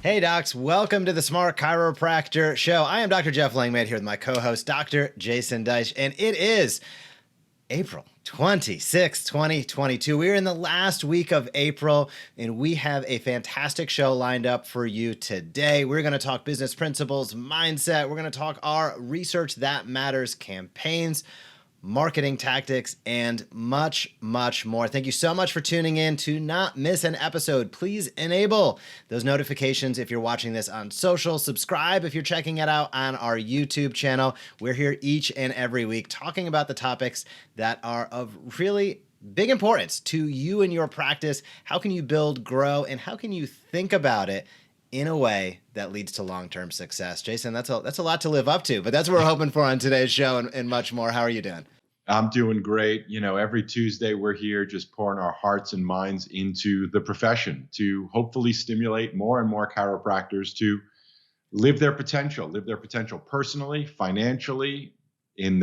Hey docs, welcome to the Smart Chiropractor Show. I am Dr. Jeff Langmaid here with my co-host, Dr. Jason Deitch, and it is April 26, 2022. We're in the last week of April, and we have a fantastic show lined up for you today. We're going to talk business principles, mindset. We're going to talk our Research That Matters campaigns, marketing tactics, and much, much more. Thank you so much for tuning in. To not miss an episode, please enable those notifications if you're watching this on social. Subscribe if you're checking it out on our YouTube channel. We're here each and every week talking about the topics that are of really big importance to you and your practice. How can you build, grow, and how can you think about it in a way that leads to long-term success? Jason, that's a lot to live up to, but that's what we're hoping for on today's show and much more. How are you doing? I'm doing great. You know, every Tuesday we're here just pouring our hearts and minds into the profession to hopefully stimulate more and more chiropractors to live their potential personally, financially, in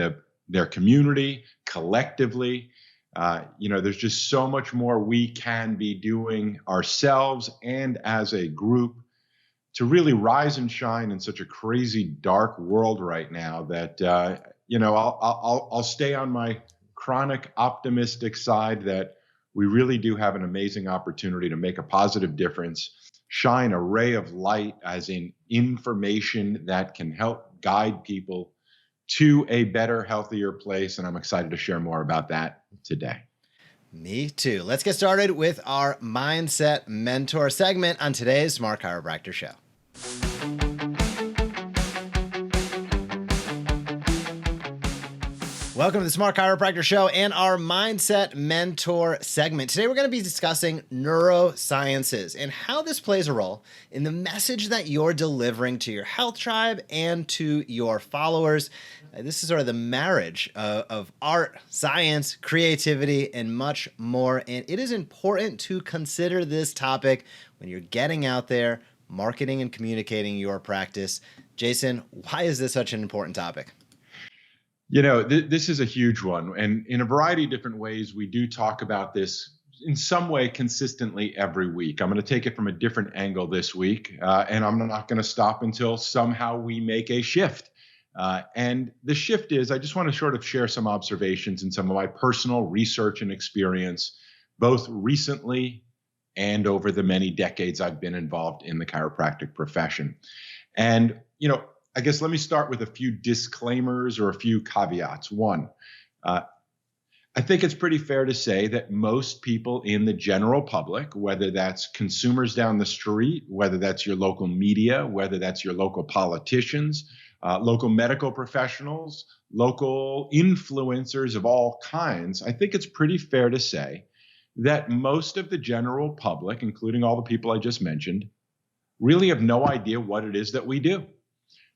their community, collectively. There's just so much more we can be doing ourselves and as a group to really rise and shine in such a crazy, dark world right now that, I'll stay on my chronic optimistic side that we really do have an amazing opportunity to make a positive difference, shine a ray of light as in information that can help guide people to a better, healthier place. And I'm excited to share more about that today. Me too. Let's get started with our Mindset Mentor segment on today's Smart Chiropractor Show. Welcome to the Smart Chiropractor Show and our Mindset Mentor segment. Today we're going to be discussing neurosciences and how this plays a role in the message that you're delivering to your health tribe and to your followers. This is sort of the marriage of art, science, creativity, and much more. And it is important to consider this topic when you're getting out there, marketing and communicating your practice. Jason, why is this such an important topic? You know, this is a huge one. And in a variety of different ways, we do talk about this in some way consistently every week. I'm going to take it from a different angle this week, and I'm not going to stop until somehow we make a shift. And the shift is, I just want to sort of share some observations and some of my personal research and experience, both recently and over the many decades I've been involved in the chiropractic profession. And, I guess let me start with a few disclaimers or a few caveats. One, I think it's pretty fair to say that most people in the general public, whether that's consumers down the street, whether that's your local media, whether that's your local politicians, local medical professionals, local influencers of all kinds, I think it's pretty fair to say that most of the general public, including all the people I just mentioned, really have no idea what it is that we do.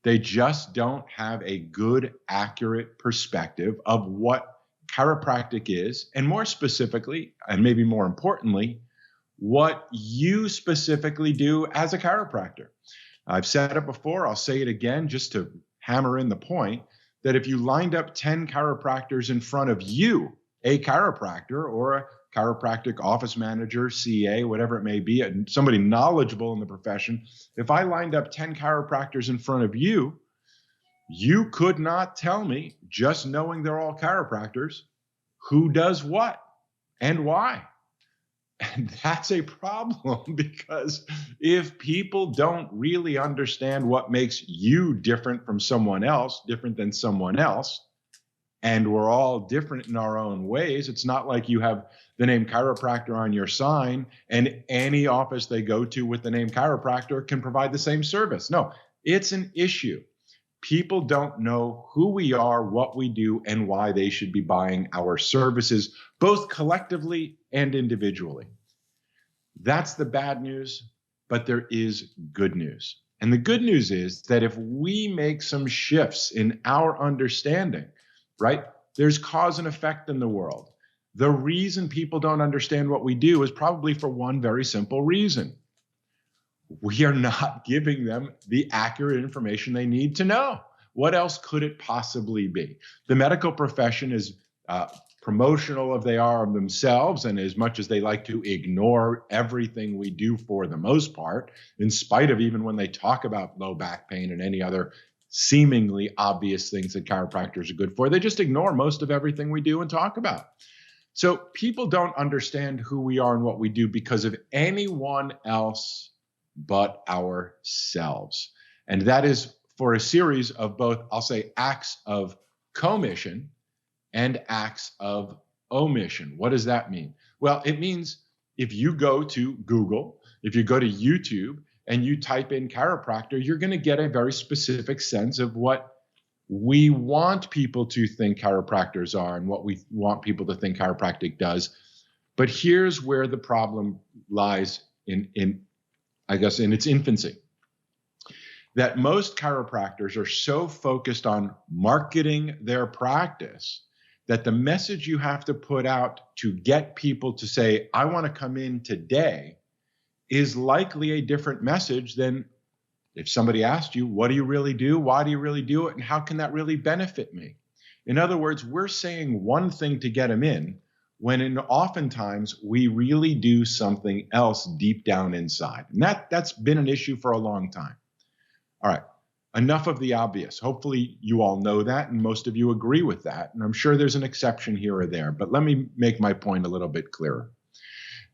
They just don't have a good, accurate perspective of what chiropractic is, and more specifically, and maybe more importantly, what you specifically do as a chiropractor. I've said it before, I'll say it again just to hammer in the point that if you lined up 10 chiropractors in front of you, a chiropractor or a chiropractic office manager, CA, whatever it may be, somebody knowledgeable in the profession, if I lined up 10 chiropractors in front of you, you could not tell me, just knowing they're all chiropractors, who does what and why. And that's a problem because if people don't really understand what makes you different from someone else, different than someone else, and we're all different in our own ways. It's not like you have the name chiropractor on your sign and any office they go to with the name chiropractor can provide the same service. No, it's an issue. People don't know who we are, what we do, and why they should be buying our services, both collectively and individually. That's the bad news, but there is good news. And the good news is that if we make some shifts in our understanding, right? There's cause and effect in the world. The reason people don't understand what we do is probably for one very simple reason. We are not giving them the accurate information they need to know. What else could it possibly be? The medical profession is promotional as they are of themselves, and as much as they like to ignore everything we do for the most part, in spite of even when they talk about low back pain and any other seemingly obvious things that chiropractors are good for, they just ignore most of everything we do and talk about. So people don't understand who we are and what we do because of anyone else but ourselves. And that is for a series of both, I'll say, acts of commission and acts of omission. What does that mean? Well, it means if you go to Google, if you go to YouTube and you type in chiropractor, you're going to get a very specific sense of what we want people to think chiropractors are and what we want people to think chiropractic does. But here's where the problem lies in its infancy. That most chiropractors are so focused on marketing their practice that the message you have to put out to get people to say, I want to come in today, is likely a different message than if somebody asked you, what do you really do? Why do you really do it? And how can that really benefit me? In other words, we're saying one thing to get them in, when oftentimes we really do something else deep down inside. And that's been an issue for a long time. All right. Enough of the obvious. Hopefully you all know that, and most of you agree with that. And I'm sure there's an exception here or there, but let me make my point a little bit clearer.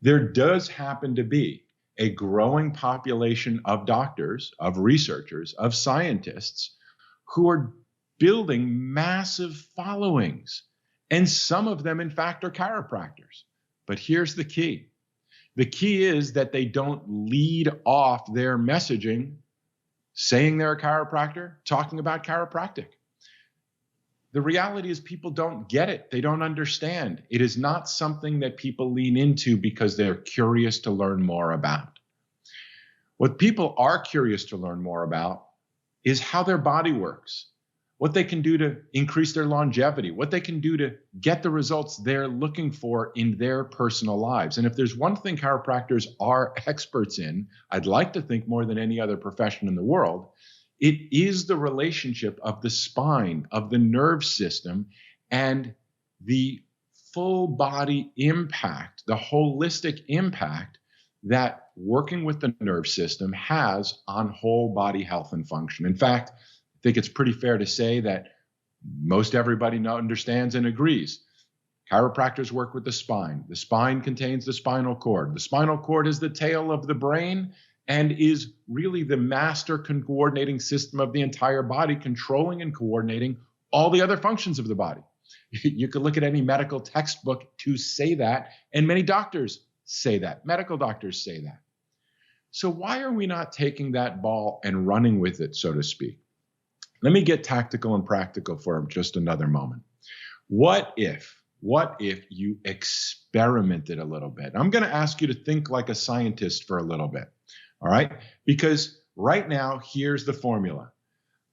There does happen to be a growing population of doctors, of researchers, of scientists who are building massive followings. And some of them, in fact, are chiropractors. But here's the key. The key is that they don't lead off their messaging saying they're a chiropractor, talking about chiropractic. The reality is people don't get it. They don't understand. It is not something that people lean into because they're curious to learn more about. What people are curious to learn more about is how their body works, what they can do to increase their longevity, what they can do to get the results they're looking for in their personal lives. And if there's one thing chiropractors are experts in, I'd like to think more than any other profession in the world, it is the relationship of the spine, of the nerve system, and the full body impact, the holistic impact that working with the nerve system has on whole body health and function. In fact, I think it's pretty fair to say that most everybody understands and agrees. Chiropractors work with the spine. The spine contains the spinal cord. The spinal cord is the tail of the brain and is really the master coordinating system of the entire body, controlling and coordinating all the other functions of the body. You could look at any medical textbook to say that, and many doctors say that. Medical doctors say that. So why are we not taking that ball and running with it, so to speak? Let me get tactical and practical for just another moment. What if you experimented a little bit? I'm going to ask you to think like a scientist for a little bit, all right? Because right now, here's the formula.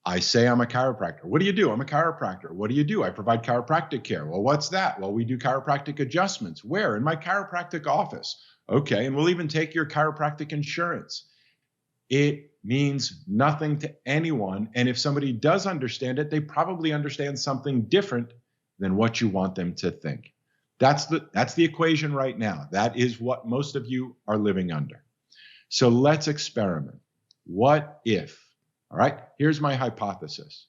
I say I'm a chiropractor. What do you do? I'm a chiropractor. What do you do? I provide chiropractic care. Well, what's that? Well, we do chiropractic adjustments. Where? In my chiropractic office. Okay, and we'll even take your chiropractic insurance. It means nothing to anyone. And if somebody does understand it, they probably understand something different than what you want them to think. That's the equation right now. That is what most of you are living under. So let's experiment. What if? All right, here's my hypothesis.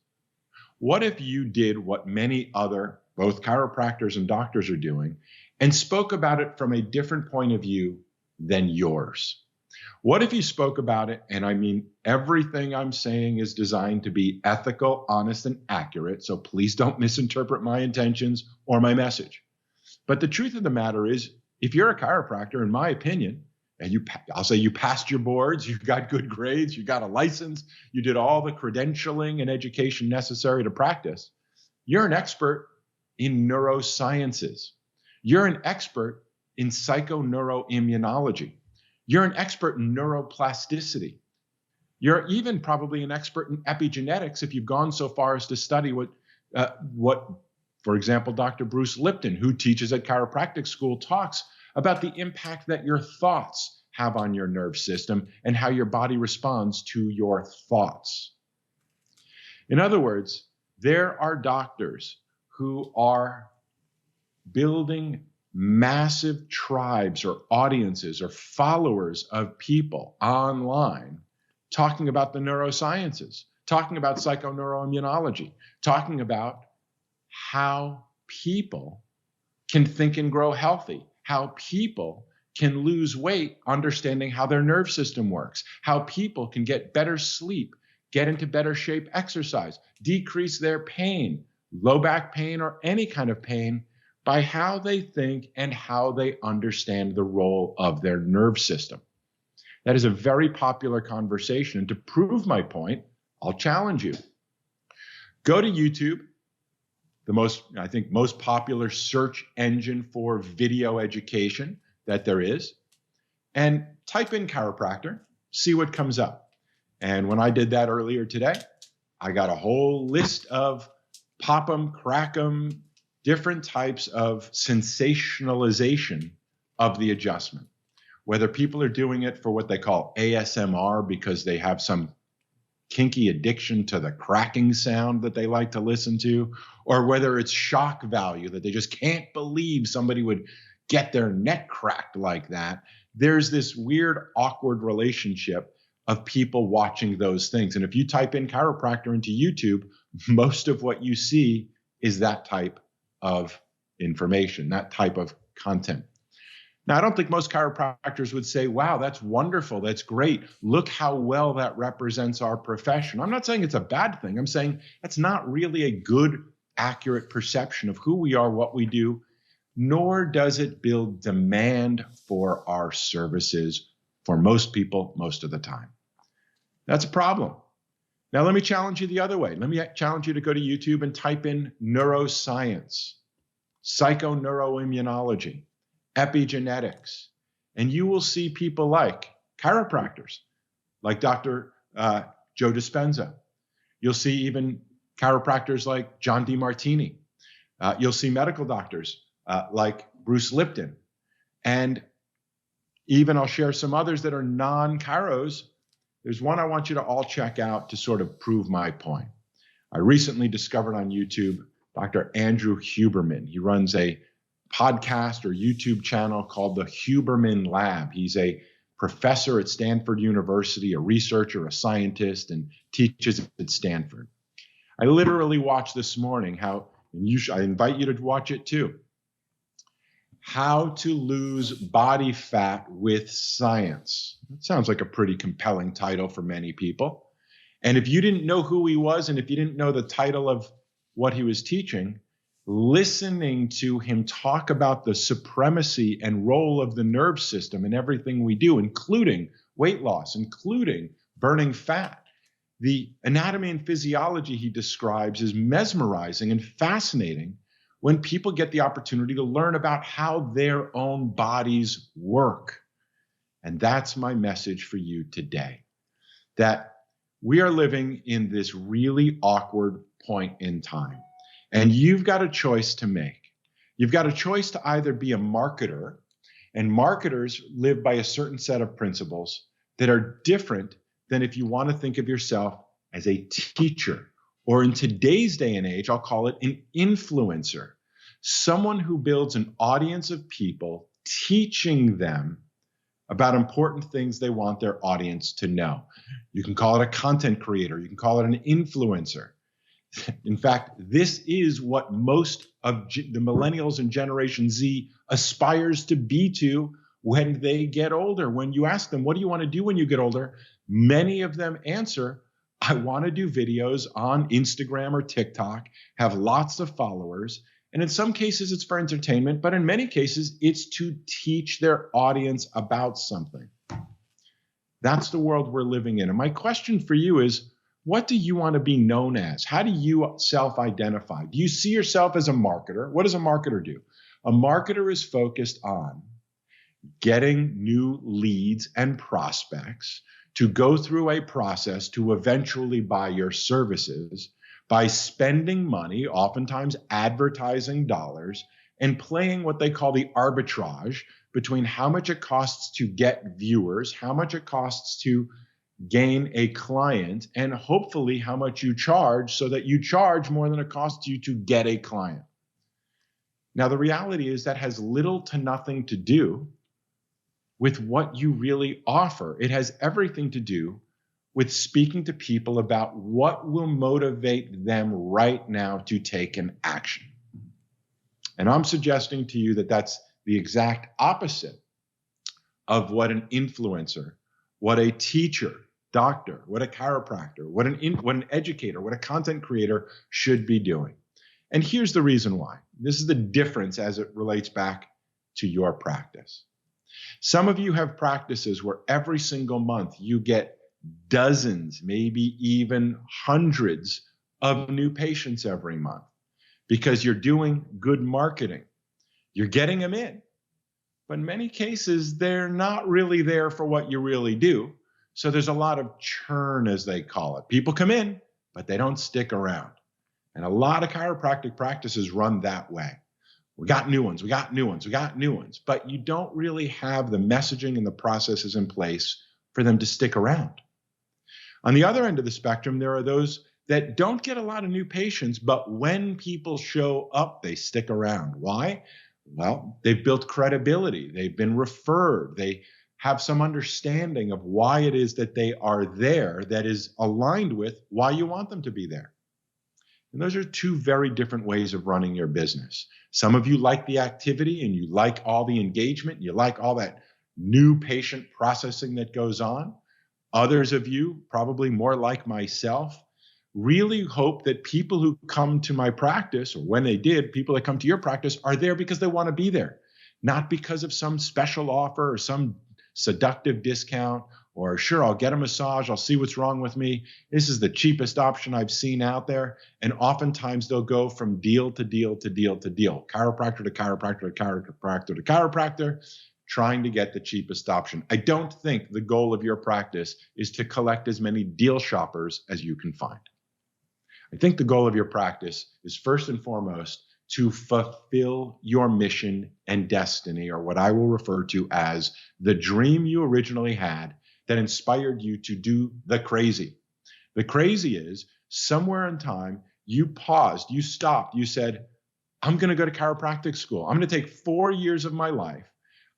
What if you did what many other, both chiropractors and doctors are doing, and spoke about it from a different point of view than yours? What if you spoke about it, and I mean everything I'm saying is designed to be ethical, honest, and accurate, so please don't misinterpret my intentions or my message. But the truth of the matter is, if you're a chiropractor, in my opinion, and I'll say you passed your boards, you got good grades, you got a license, you did all the credentialing and education necessary to practice, you're an expert in neurosciences. You're an expert in psychoneuroimmunology. You're an expert in neuroplasticity. You're even probably an expert in epigenetics if you've gone so far as to study what, for example, Dr. Bruce Lipton, who teaches at chiropractic school, talks about the impact that your thoughts have on your nerve system and how your body responds to your thoughts. In other words, there are doctors who are building massive tribes or audiences or followers of people online talking about the neurosciences, talking about psychoneuroimmunology, talking about how people can think and grow healthy, how people can lose weight, understanding how their nerve system works, how people can get better sleep, get into better shape, exercise, decrease their pain, low back pain or any kind of pain by how they think and how they understand the role of their nerve system. That is a very popular conversation. And to prove my point, I'll challenge you. Go to YouTube, the most popular search engine for video education that there is, and type in chiropractor, see what comes up. And when I did that earlier today, I got a whole list of pop 'em, crack 'em, different types of sensationalization of the adjustment. Whether people are doing it for what they call ASMR because they have some kinky addiction to the cracking sound that they like to listen to, or whether it's shock value that they just can't believe somebody would get their neck cracked like that. There's this weird, awkward relationship of people watching those things. And if you type in chiropractor into YouTube, most of what you see is that type of information, that type of content. Now, I don't think most chiropractors would say, wow, that's wonderful. That's great. Look how well that represents our profession. I'm not saying it's a bad thing. I'm saying that's not really a good, accurate perception of who we are, what we do, nor does it build demand for our services for most people most of the time. That's a problem. Now, let me challenge you the other way. Let me challenge you to go to YouTube and type in neuroscience, psychoneuroimmunology, epigenetics, and you will see people like chiropractors, like Dr. Joe Dispenza. You'll see even chiropractors like John DeMartini. You'll see medical doctors like Bruce Lipton. And even I'll share some others that are non-chiros. There's one I want you to all check out to sort of prove my point. I recently discovered on YouTube Dr. Andrew Huberman. He runs a podcast or YouTube channel called the Huberman Lab. He's a professor at Stanford University, a researcher, a scientist, and teaches at Stanford. I literally watched this morning I invite you to watch it too, How to Lose Body Fat with Science. It sounds like a pretty compelling title for many people. And if you didn't know who he was, and if you didn't know the title of what he was teaching, listening to him talk about the supremacy and role of the nerve system in everything we do, including weight loss, including burning fat. The anatomy and physiology he describes is mesmerizing and fascinating when people get the opportunity to learn about how their own bodies work. And that's my message for you today, that we are living in this really awkward point in time. And you've got a choice to make. You've got a choice to either be a marketer, and marketers live by a certain set of principles that are different than if you want to think of yourself as a teacher, or in today's day and age, I'll call it an influencer, someone who builds an audience of people teaching them about important things they want their audience to know. You can call it a content creator. You can call it an influencer. In fact, this is what most of the millennials and Generation Z aspires to be to when they get older. When you ask them, what do you want to do when you get older? Many of them answer, I want to do videos on Instagram or TikTok, have lots of followers. And in some cases, it's for entertainment, but in many cases, it's to teach their audience about something. That's the world we're living in. And my question for you is, what do you want to be known as? How do you self-identify? Do you see yourself as a marketer? What does a marketer do? A marketer is focused on getting new leads and prospects to go through a process to eventually buy your services by spending money, oftentimes advertising dollars, and playing what they call the arbitrage between how much it costs to get viewers, how much it costs to gain a client, and hopefully how much you charge so that you charge more than it costs you to get a client. Now, the reality is that has little to nothing to do with what you really offer. It has everything to do with speaking to people about what will motivate them right now to take an action. And I'm suggesting to you that that's the exact opposite of what an influencer, what a teacher, doctor, what a chiropractor, what an educator, what a content creator should be doing. And here's the reason why. This is the difference as it relates back to your practice. Some of you have practices where every single month you get dozens, maybe even hundreds of new patients every month because you're doing good marketing. You're getting them in. But in many cases, they're not really there for what you really do. So there's a lot of churn, as they call it. People come in, but they don't stick around. And a lot of chiropractic practices run that way. We got new ones, we got new ones, we got new ones. But you don't really have the messaging and the processes in place for them to stick around. On the other end of the spectrum, there are those that don't get a lot of new patients, but when people show up, they stick around. Why? Well, they've built credibility. They've been referred. They have some understanding of why it is that they are there that is aligned with why you want them to be there. And those are two very different ways of running your business. Some of you like the activity and you like all the engagement. You like all that new patient processing that goes on. Others of you, probably more like myself, really hope that people who come to my practice, or when they did, people that come to your practice are there because they want to be there, not because of some special offer or some seductive discount, or sure, I'll get a massage, I'll see what's wrong with me. This is the cheapest option I've seen out there. And oftentimes they'll go from deal to deal to deal to deal, chiropractor to chiropractor to chiropractor to chiropractor, trying to get the cheapest option. I don't think the goal of your practice is to collect as many deal shoppers as you can find. I think the goal of your practice is first and foremost to fulfill your mission and destiny, or what I will refer to as the dream you originally had that inspired you to do the crazy. The crazy is somewhere in time, you paused, you stopped, you said, I'm going to go to chiropractic school. I'm going to take 4 years of my life.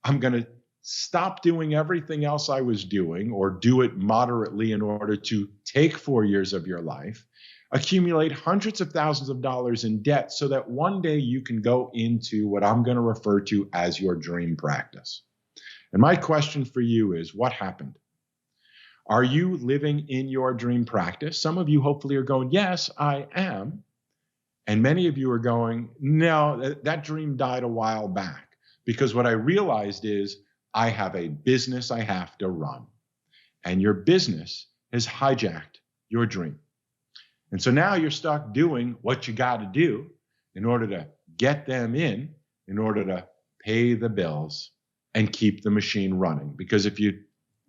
I'm going to stop doing everything else I was doing, or do it moderately in order to take 4 years of your life, accumulate hundreds of thousands of dollars in debt so that one day you can go into what I'm going to refer to as your dream practice. And my question for you is, what happened? Are you living in your dream practice? Some of you hopefully are going, yes, I am. And many of you are going, no, that dream died a while back, because what I realized is I have a business I have to run, and your business has hijacked your dream. And so now you're stuck doing what you got to do in order to get them in order to pay the bills and keep the machine running. Because if you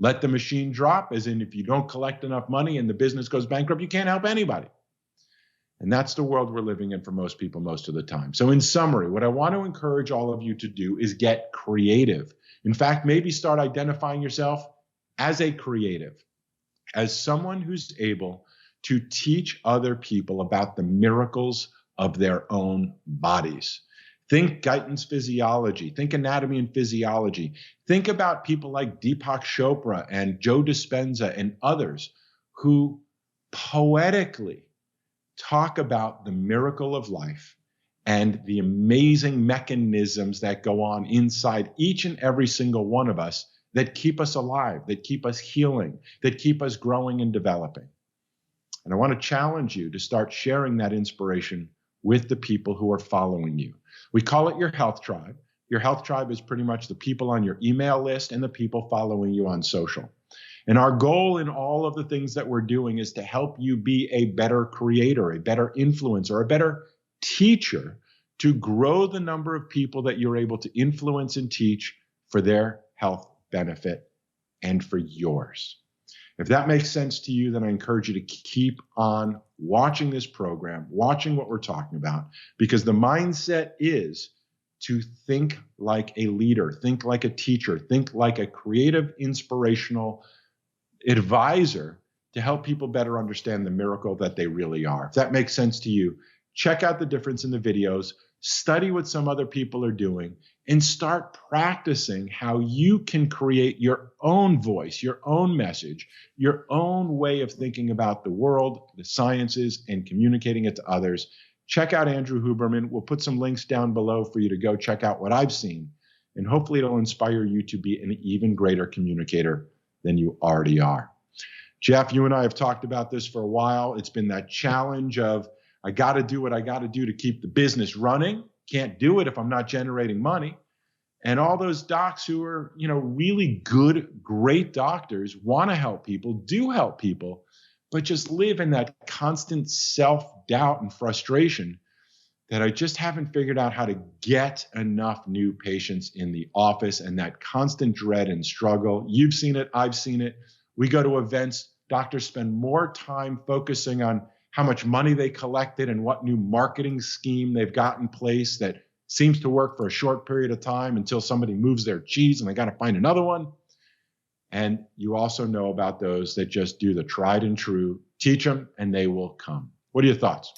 let the machine drop, as in if you don't collect enough money and the business goes bankrupt, you can't help anybody. And that's the world we're living in for most people most of the time. So in summary, what I want to encourage all of you to do is get creative. In fact, maybe start identifying yourself as a creative, as someone who's able to teach other people about the miracles of their own bodies. Think Guyton's physiology, think anatomy and physiology. Think about people like Deepak Chopra and Joe Dispenza and others who poetically talk about the miracle of life and the amazing mechanisms that go on inside each and every single one of us that keep us alive, that keep us healing, that keep us growing and developing. And I want to challenge you to start sharing that inspiration with the people who are following you. We call it your health tribe. Your health tribe is pretty much the people on your email list and the people following you on social. And our goal in all of the things that we're doing is to help you be a better creator, a better influencer, a better teacher, to grow the number of people that you're able to influence and teach for their health benefit and for yours. If that makes sense to you, then I encourage you to keep on watching this program, watching what we're talking about, because the mindset is to think like a leader, think like a teacher, think like a creative, inspirational advisor to help people better understand the miracle that they really are. If that makes sense to you, check out the difference in the videos, study what some other people are doing, and start practicing how you can create your own voice, your own message, your own way of thinking about the world, the sciences, and communicating it to others. Check out Andrew Huberman. We'll put some links down below for you to go check out what I've seen. And hopefully it'll inspire you to be an even greater communicator than you already are. Jeff, you and I have talked about this for a while. It's been that challenge of, I got to do what I got to do to keep the business running. Can't do it if I'm not generating money. And all those docs who are, really good, great doctors, want to help people, do help people, but just live in that constant self-doubt and frustration that I just haven't figured out how to get enough new patients in the office, and that constant dread and struggle. You've seen it. I've seen it. We go to events. Doctors spend more time focusing on how much money they collected and what new marketing scheme they've got in place that seems to work for a short period of time until somebody moves their cheese and they got to find another one. And you also know about those that just do the tried and true, teach them and they will come. What are your thoughts?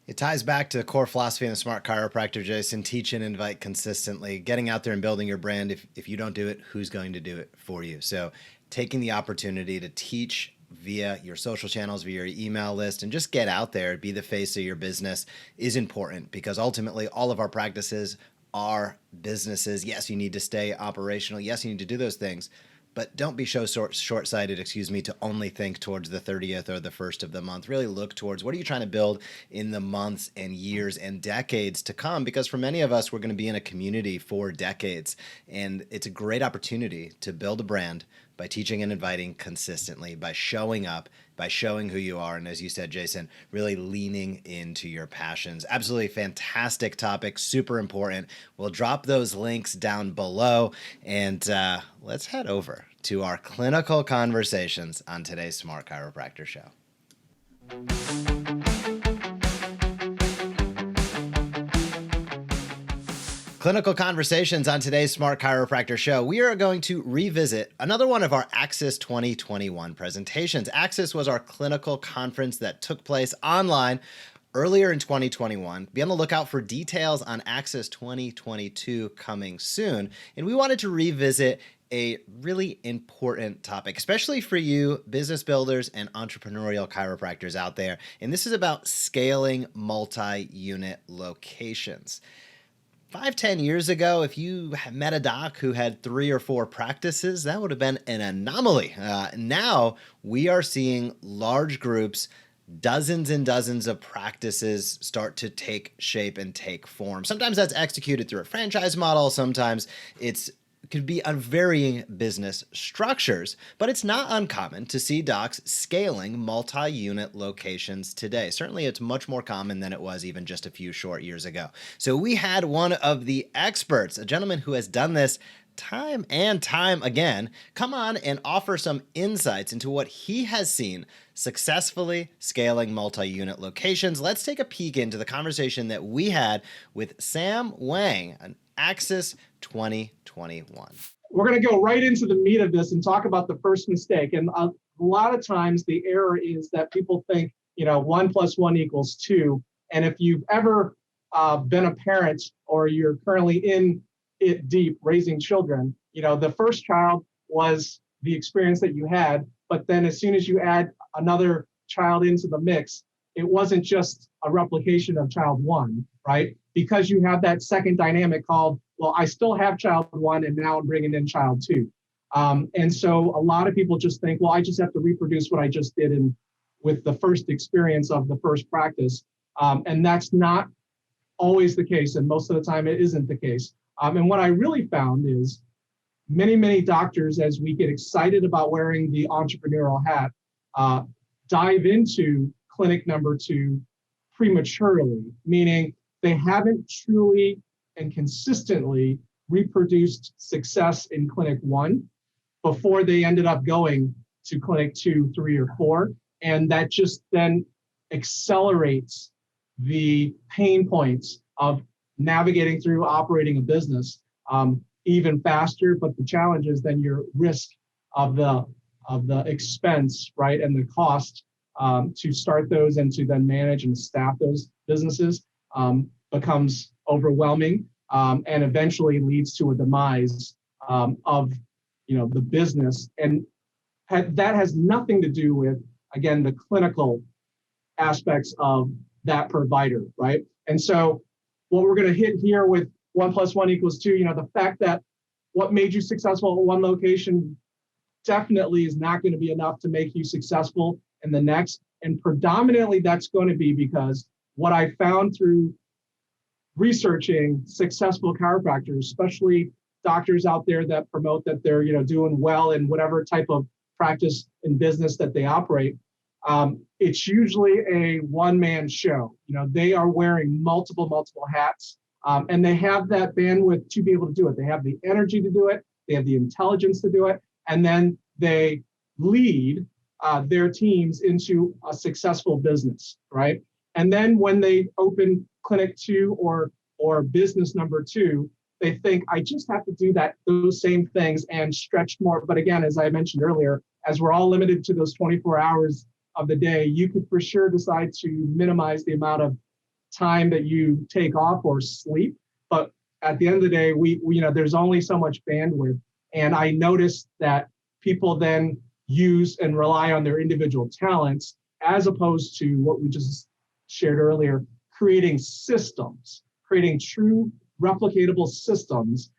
It ties back to the core philosophy in the Smart Chiropractor, Jason. Teach and invite consistently, getting out there and building your brand. If you don't do it, who's going to do it for you? So taking the opportunity to teach via your social channels, via your email list, and just get out there, be the face of your business is important, because ultimately all of our practices are businesses. Yes, you need to stay operational. Yes, you need to do those things, but don't be so short-sighted, to only think towards the 30th or the 1st of the month. Really look towards what are you trying to build in the months and years and decades to come, because for many of us, we're going to be in a community for decades. And it's a great opportunity to build a brand by teaching and inviting consistently, by showing up, by showing who you are. And as you said, Jason, really leaning into your passions. Absolutely fantastic topic, super important. We'll drop those links down below, and let's head over to our clinical conversations on today's Smart Chiropractor Show. Clinical conversations on today's Smart Chiropractor Show. We are going to revisit another one of our Axis 2021 presentations. Axis was our clinical conference that took place online earlier in 2021. Be on the lookout for details on Axis 2022 coming soon. And we wanted to revisit a really important topic, especially for you business builders and entrepreneurial chiropractors out there. And this is about scaling multi-unit locations. 5-10 years ago, if you met a doc who had 3 or 4 practices, that would have been an anomaly. Now we are seeing large groups, dozens and dozens of practices start to take shape and take form. Sometimes that's executed through a franchise model. Sometimes it could be on varying business structures, but it's not uncommon to see docs scaling multi-unit locations today. Certainly it's much more common than it was even just a few short years ago. So we had one of the experts, a gentleman who has done this time and time again, come on and offer some insights into what he has seen successfully scaling multi-unit locations. Let's take a peek into the conversation that we had with Sam Wang, an Axis 2021. We're going to go right into the meat of this and talk about the first mistake. And a lot of times the error is that people think, 1 + 1 = 2. And if you've ever been a parent or you're currently in it deep raising children, the first child was the experience that you had. But then as soon as you add another child into the mix, it wasn't just a replication of child 1, right? Because you have that second dynamic called, well, I still have child 1 and now I'm bringing in child 2. And so a lot of people just think, well, I just have to reproduce what I just did with the first experience of the first practice. And that's not always the case. And most of the time it isn't the case. And what I really found is many, many doctors, as we get excited about wearing the entrepreneurial hat, dive into clinic number 2 prematurely, meaning they haven't truly and consistently reproduced success in clinic 1 before they ended up going to clinic 2, 3, or 4. And that just then accelerates the pain points of navigating through operating a business even faster. But the challenge is then your risk of the expense, right, and the cost to start those and to then manage and staff those businesses becomes overwhelming, and eventually leads to a demise of the business. And that has nothing to do with, again, the clinical aspects of that provider, right? And so what we're going to hit here with 1 + 1 = 2, the fact that what made you successful at one location definitely is not going to be enough to make you successful in the next. And predominantly that's going to be because what I found through researching successful chiropractors, especially doctors out there that promote that they're doing well in whatever type of practice and business that they operate, it's usually a one-man show. They are wearing multiple hats, and they have that bandwidth to be able to do it. They have the energy to do it. They have the intelligence to do it. And then they lead their teams into a successful business, right? And then when they open clinic 2 or business number 2, they think, I just have to do those same things and stretch more. But again, as I mentioned earlier, as we're all limited to those 24 hours of the day, you could for sure decide to minimize the amount of time that you take off or sleep. But at the end of the day, we there's only so much bandwidth. And I noticed that people then use and rely on their individual talents, as opposed to what we just shared earlier, creating systems, creating true replicatable systems,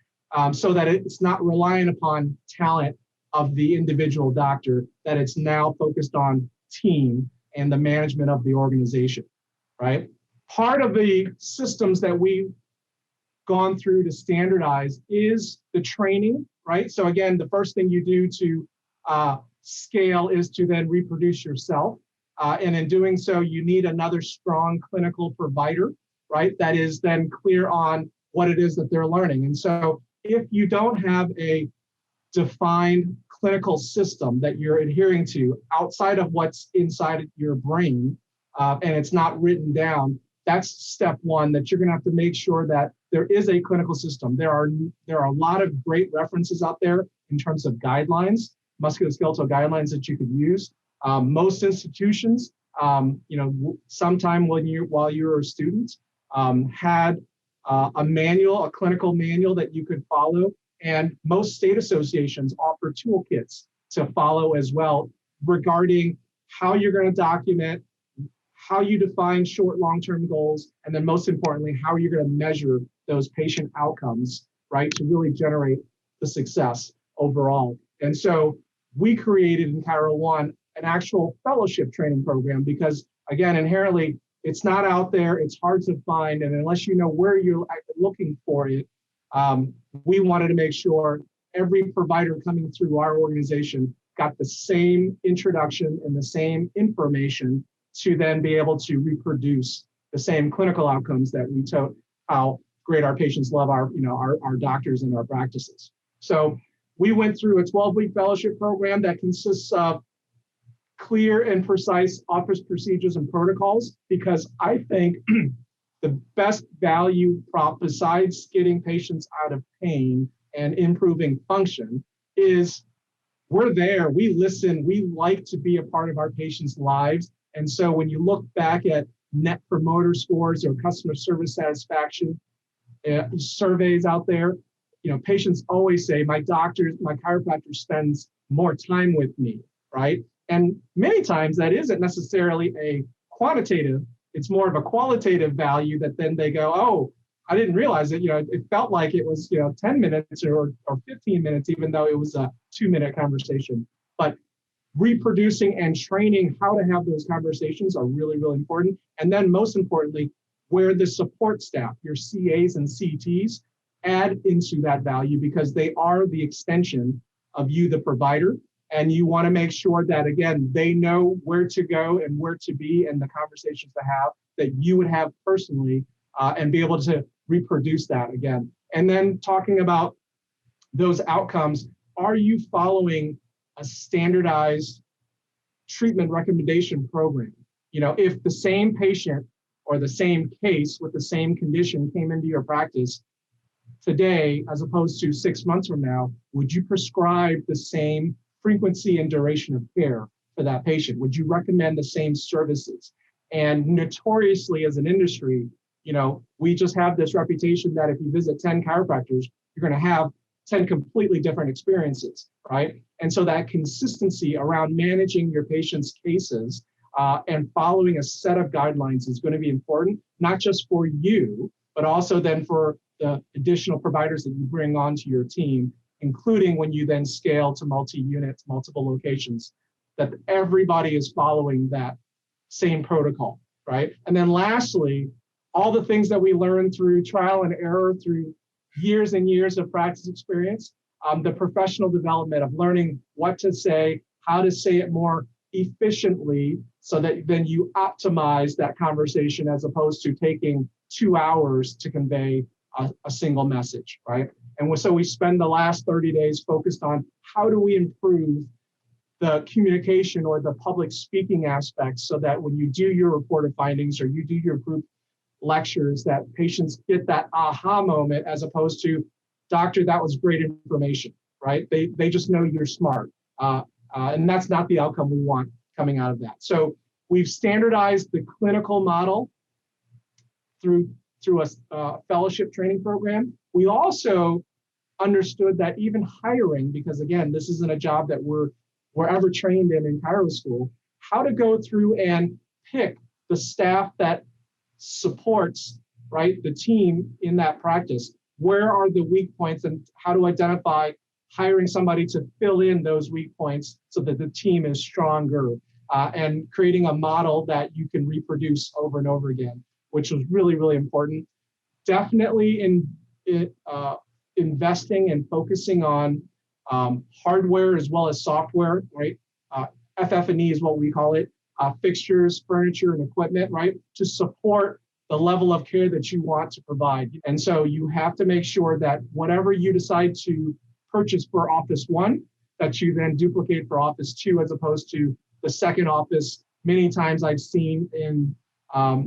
so that it's not relying upon talent of the individual doctor, that it's now focused on team and the management of the organization, right? Part of the systems that we've gone through to standardize is the training, right? So again, the first thing you do to scale is to then reproduce yourself. And in doing so, you need another strong clinical provider, right? That is then clear on what it is that they're learning. And so if you don't have a defined clinical system that you're adhering to outside of what's inside your brain, and it's not written down, that's step one, that you're going to have to make sure that there is a clinical system. There are a lot of great references out there in terms of guidelines, musculoskeletal guidelines that you could use. Most institutions, sometime while you were a student, had a clinical manual that you could follow. And most state associations offer toolkits to follow as well regarding how you're going to document, how you define short, long-term goals, and then most importantly, how you're going to measure those patient outcomes, right, to really generate the success overall. And so we created in Chiro One an actual fellowship training program because, again, inherently, it's not out there, it's hard to find, and unless you know where you're looking for it, we wanted to make sure every provider coming through our organization got the same introduction and the same information to then be able to reproduce the same clinical outcomes that we told how great our patients love our doctors and our practices. So we went through a 12-week fellowship program that consists of clear and precise office procedures and protocols, because I think the best value prop, besides getting patients out of pain and improving function, is we're there, we listen, we like to be a part of our patients' lives. And so when you look back at net promoter scores or customer service satisfaction surveys out there, patients always say, my chiropractor spends more time with me, right? And many times that isn't necessarily a quantitative, it's more of a qualitative value that then they go, oh, I didn't realize it. It felt like it was, 10 minutes or 15 minutes, even though it was a 2-minute conversation. But reproducing and training how to have those conversations are really, really important. And then most importantly, where the support staff, your CAs and CTs, add into that value, because they are the extension of you, the provider. And you want to make sure that, again, they know where to go and where to be and the conversations to have that you would have personally, and be able to reproduce that again. And then talking about those outcomes, are you following a standardized treatment recommendation program? If the same patient or the same case with the same condition came into your practice today, as opposed to 6 months from now, would you prescribe the same frequency and duration of care for that patient? Would you recommend the same services? And notoriously as an industry, we just have this reputation that if you visit 10 chiropractors, you're going to have 10 completely different experiences, right? And so that consistency around managing your patients' cases and following a set of guidelines is going to be important, not just for you, but also then for the additional providers that you bring onto your team, including when you then scale to multi-units, multiple locations, that everybody is following that same protocol, right? And then lastly, all the things that we learned through trial and error, through years and years of practice experience, the professional development of learning what to say, how to say it more efficiently, so that then you optimize that conversation as opposed to taking 2 hours to convey a single message, right? And so we spend the last 30 days focused on how do we improve the communication or the public speaking aspects so that when you do your reported findings or you do your group lectures, that patients get that aha moment as opposed to, doctor, that was great information, right? They just know you're smart. And that's not the outcome we want coming out of that. So we've standardized the clinical model through a fellowship training program. We also understood that even hiring, because again, this isn't a job that we're ever trained in chiro school, how to go through and pick the staff that supports, right, the team in that practice. Where are the weak points and how to identify hiring somebody to fill in those weak points so that the team is stronger, and creating a model that you can reproduce over and over again, which was really, really important. Definitely investing and focusing on hardware as well as software, right? FF&E is what we call it, fixtures, furniture, and equipment, right? To support the level of care that you want to provide. And so you have to make sure that whatever you decide to purchase for Office 1, that you then duplicate for Office 2, as opposed to the second office. Many times I've seen in a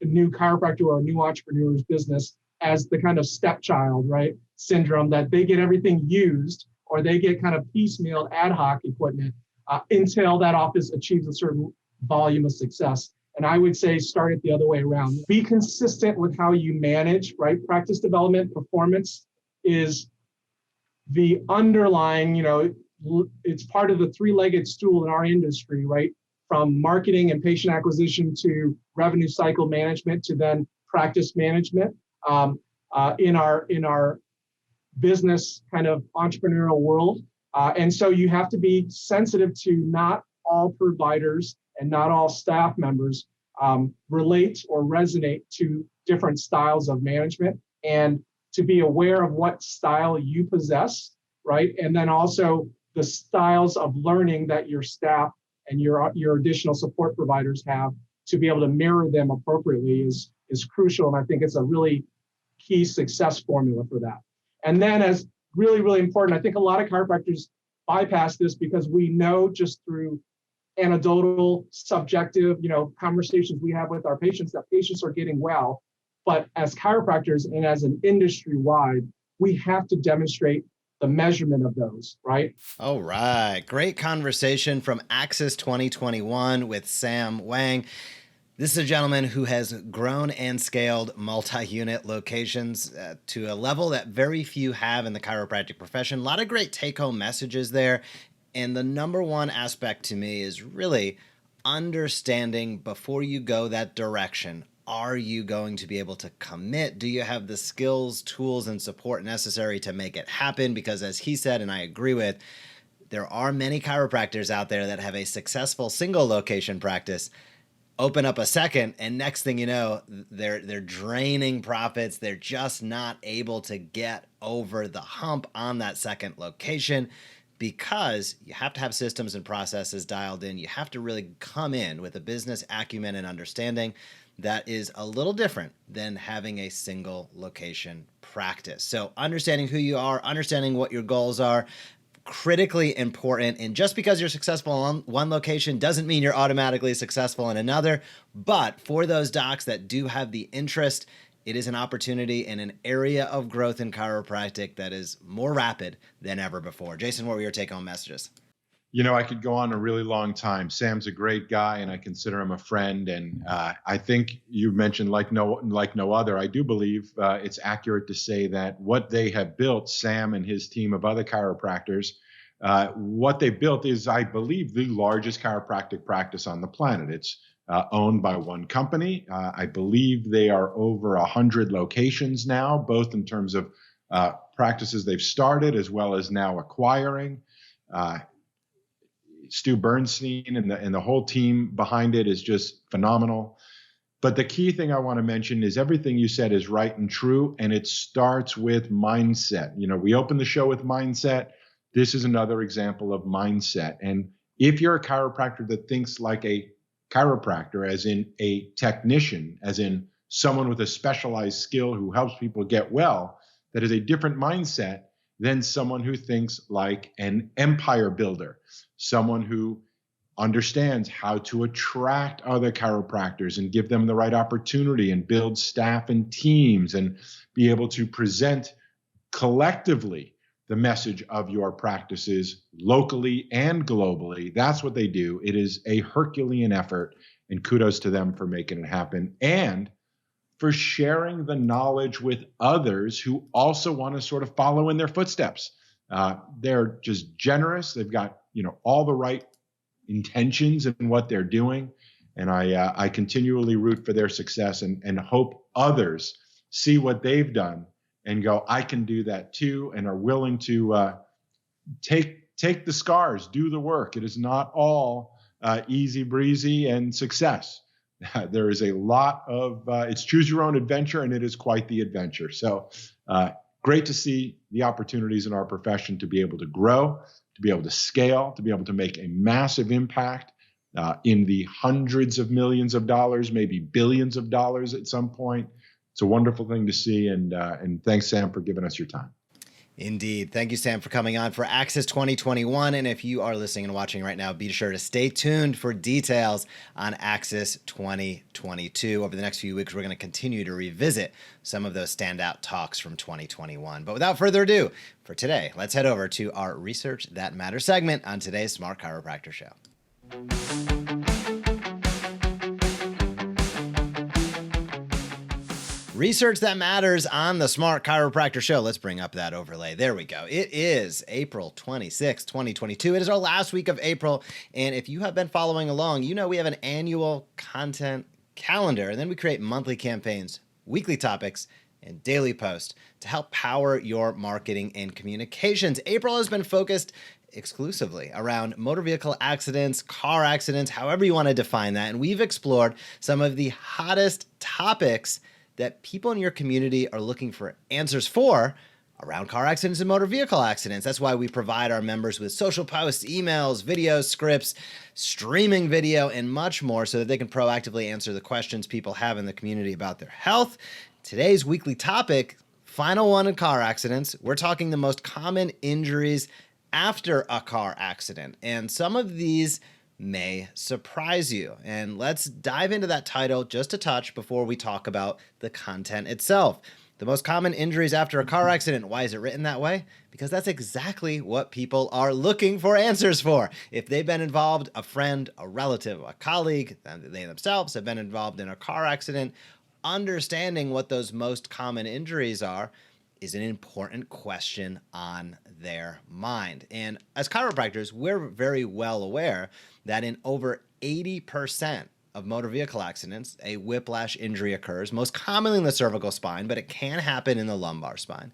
new chiropractor or a new entrepreneur's business as the kind of stepchild, right, syndrome, that they get everything used or they get kind of piecemeal ad hoc equipment until that office achieves a certain volume of success. And I would say start it the other way around. Be consistent with how you manage, right? Practice development, performance is the underlying, it's part of the three-legged stool in our industry, right? From marketing and patient acquisition to revenue cycle management to then practice management. In our business kind of entrepreneurial world. And so you have to be sensitive to not all providers and not all staff members relate or resonate to different styles of management, and to be aware of what style you possess, right? And then also the styles of learning that your staff and your additional support providers have, to be able to mirror them appropriately is crucial. And I think it's a really key success formula for that. And then, as really, really important, I think a lot of chiropractors bypass this because we know just through anecdotal, subjective, conversations we have with our patients that patients are getting well. But as chiropractors and as an industry wide, we have to demonstrate the measurement of those, right? All right. Great conversation from Axis 2021 with Sam Wang. This is a gentleman who has grown and scaled multi-unit locations to a level that very few have in the chiropractic profession. A lot of great take-home messages there. And the number one aspect to me is really understanding before you go that direction. Are you going to be able to commit? Do you have the skills, tools, and support necessary to make it happen? Because as he said, and I agree with, there are many chiropractors out there that have a successful single location practice, open up a second, and next thing you know, they're draining profits. They're just not able to get over the hump on that second location, because you have to have systems and processes dialed in. You have to really come in with a business acumen and understanding that is a little different than having a single location practice. So understanding who you are, understanding what your goals are, critically important. And just because you're successful on one location doesn't mean you're automatically successful in another. But for those docs that do have the interest, it is an opportunity in an area of growth in chiropractic that is more rapid than ever before. Jason, what were your take-home messages? I could go on a really long time. Sam's a great guy, and I consider him a friend. And I think you mentioned like no other. I do believe it's accurate to say that what they have built, Sam and his team of other chiropractors, what they built is, I believe, the largest chiropractic practice on the planet. It's owned by one company. I believe they are over 100 locations now, both in terms of practices they've started as well as now acquiring. Stu Bernstein and the whole team behind it is just phenomenal. But the key thing I want to mention is everything you said is right and true, and it starts with mindset. We open the show with mindset. This is another example of mindset. And if you're a chiropractor that thinks like a chiropractor, as in a technician, as in someone with a specialized skill who helps people get well, that is a different mindset than someone who thinks like an empire builder, someone who understands how to attract other chiropractors and give them the right opportunity and build staff and teams and be able to present collectively the message of your practices locally and globally. That's what they do. It is a Herculean effort, and kudos to them for making it happen and for sharing the knowledge with others who also want to sort of follow in their footsteps. They're just generous. They've got, all the right intentions in what they're doing. And I continually root for their success and hope others see what they've done and go, I can do that too, and are willing to take the scars, do the work. It is not all easy breezy and success. There is a lot of, it's choose your own adventure, and it is quite the adventure. So great to see the opportunities in our profession to be able to grow, to be able to scale, to be able to make a massive impact in the hundreds of millions of dollars, maybe billions of dollars at some point. It's a wonderful thing to see. And thanks, Sam, for giving us your time. Indeed. Thank you, Sam, for coming on for Access 2021. And if you are listening and watching right now, be sure to stay tuned for details on Access 2022. Over the next few weeks, we're going to continue to revisit some of those standout talks from 2021. But without further ado, for today, let's head over to our Research That Matters segment on today's Smart Chiropractor Show. Research That Matters on the Smart Chiropractor Show. Let's bring up that overlay. There we go. It is April 26, 2022. It is our last week of April. And if you have been following along, we have an annual content calendar. And then we create monthly campaigns, weekly topics, and daily posts to help power your marketing and communications. April has been focused exclusively around motor vehicle accidents, car accidents, however you want to define that. And we've explored some of the hottest topics that people in your community are looking for answers for around car accidents and motor vehicle accidents. That's why we provide our members with social posts, emails, videos, scripts, streaming video, and much more so that they can proactively answer the questions people have in the community about their health. Today's weekly topic, final one in car accidents. We're talking the most common injuries after a car accident. And some of these may surprise you. And let's dive into that title just a touch before we talk about the content itself. The most common injuries after a car accident. Why is it written that way? Because that's exactly what people are looking for answers for. If they've been involved, a friend, a relative, a colleague, they themselves have been involved in a car accident, understanding what those most common injuries are is an important question on their mind. And as chiropractors, we're very well aware that in over 80% of motor vehicle accidents, a whiplash injury occurs, most commonly in the cervical spine, but it can happen in the lumbar spine.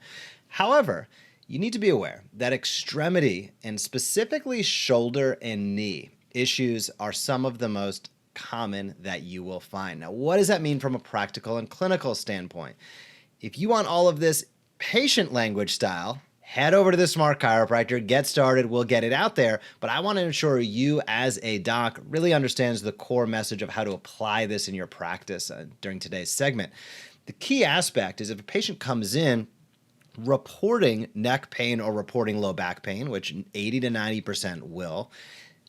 However, you need to be aware that extremity and specifically shoulder and knee issues are some of the most common that you will find. Now, what does that mean from a practical and clinical standpoint? If you want all of this patient language style, head over to the Smart Chiropractor, get started, we'll get it out there. But I want to ensure you as a doc really understands the core message of how to apply this in your practice during today's segment. The key aspect is if a patient comes in reporting neck pain or reporting low back pain, which 80 to 90% will,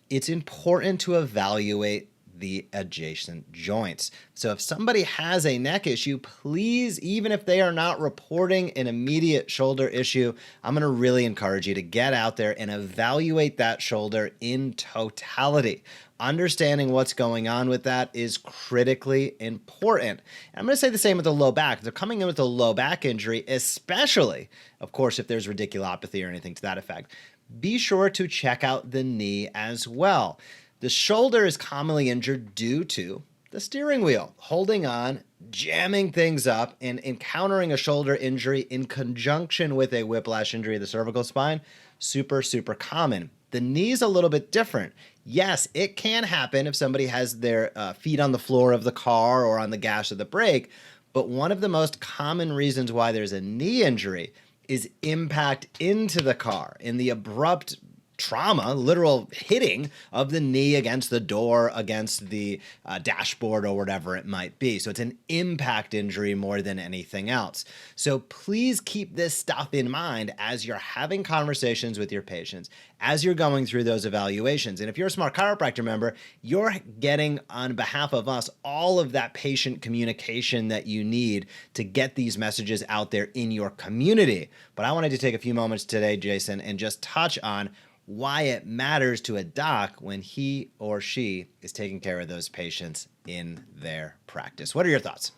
it's important to evaluate the adjacent joints. So if somebody has a neck issue, please, even if they are not reporting an immediate shoulder issue, I'm going to really encourage you to get out there and evaluate that shoulder in totality. Understanding what's going on with that is critically important. And I'm going to say the same with the low back. If they're coming in with a low back injury, especially, of course, if there's radiculopathy or anything to that effect, be sure to check out the knee as well. The shoulder is commonly injured due to the steering wheel, holding on, jamming things up, and encountering a shoulder injury in conjunction with a whiplash injury of the cervical spine. Super, super common. The knee's a little bit different. Yes, it can happen if somebody has their feet on the floor of the car or on the gas of the brake, but one of the most common reasons why there's a knee injury is impact into the car in the abrupt trauma, literal hitting of the knee against the door, against the dashboard, or whatever it might be. So it's an impact injury more than anything else. So please keep this stuff in mind as you're having conversations with your patients, as you're going through those evaluations. And if you're a Smart Chiropractor member, you're getting, on behalf of us, all of that patient communication that you need to get these messages out there in your community. But I wanted to take a few moments today, Jason, and just touch on why it matters to a doc when he or she is taking care of those patients in their practice. What are your thoughts?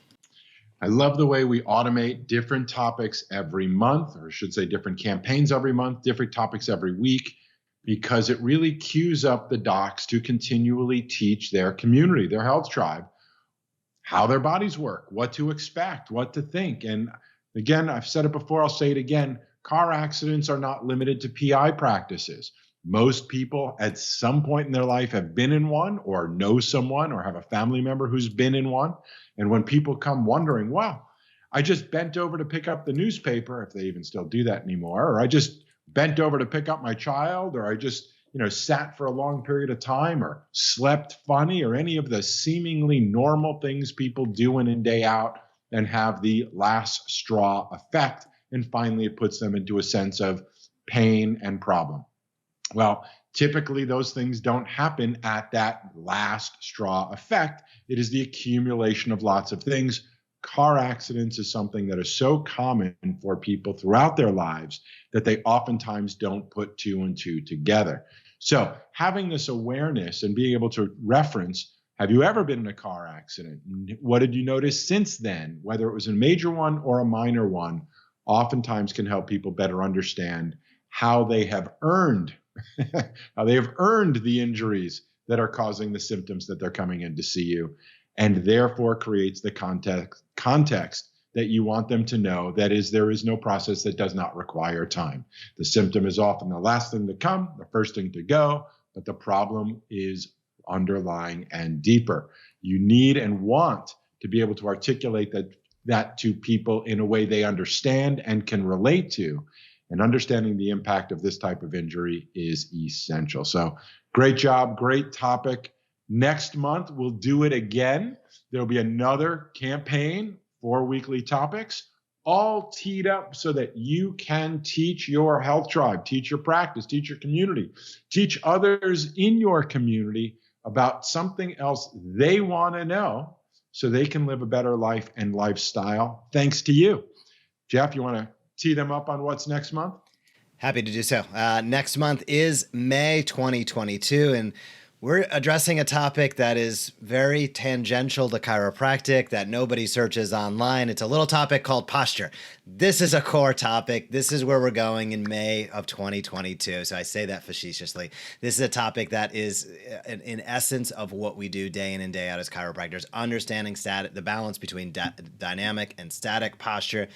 I love the way we automate different topics every month, or I should say different campaigns every month, different topics every week, because it really cues up the docs to continually teach their community, their health tribe, how their bodies work, what to expect, what to think. And again, I've said it before, I'll say it again. Car accidents are not limited to PI practices. Most people at some point in their life have been in one, or know someone, or have a family member who's been in one. And when people come wondering, wow, I just bent over to pick up the newspaper, if they even still do that anymore, or I just bent over to pick up my child, or I just sat for a long period of time, or slept funny, or any of the seemingly normal things people do in and day out, and have the last straw effect. And finally, it puts them into a sense of pain and problem. Well, typically those things don't happen at that last straw effect. It is the accumulation of lots of things. Car accidents is something that is so common for people throughout their lives that they oftentimes don't put two and two together. So having this awareness and being able to reference, have you ever been in a car accident? What did you notice since then? Whether it was a major one or a minor one, oftentimes can help people better understand how they have earned the injuries that are causing the symptoms that they're coming in to see you, and therefore creates the context that you want them to know. That is, there is no process that does not require time. The symptom is often the last thing to come, the first thing to go, but the problem is underlying and deeper. You need and want to be able to articulate that to people in a way they understand and can relate to. And understanding the impact of this type of injury is essential. So great job, great topic. Next month, we'll do it again. There'll be another campaign, 4 weekly topics, all teed up so that you can teach your health tribe, teach your practice, teach your community, teach others in your community about something else they want to know so they can live a better life and lifestyle thanks to you. Jeff, you want to tee them up on what's next month? Happy to do so. Next month is May 2022, and we're addressing a topic that is very tangential to chiropractic that nobody searches online. It's a little topic called posture. This is a core topic. This is where we're going in May of 2022. So I say that facetiously. This is a topic that is in essence of what we do day in and day out as chiropractors, understanding the balance between dynamic and static posture.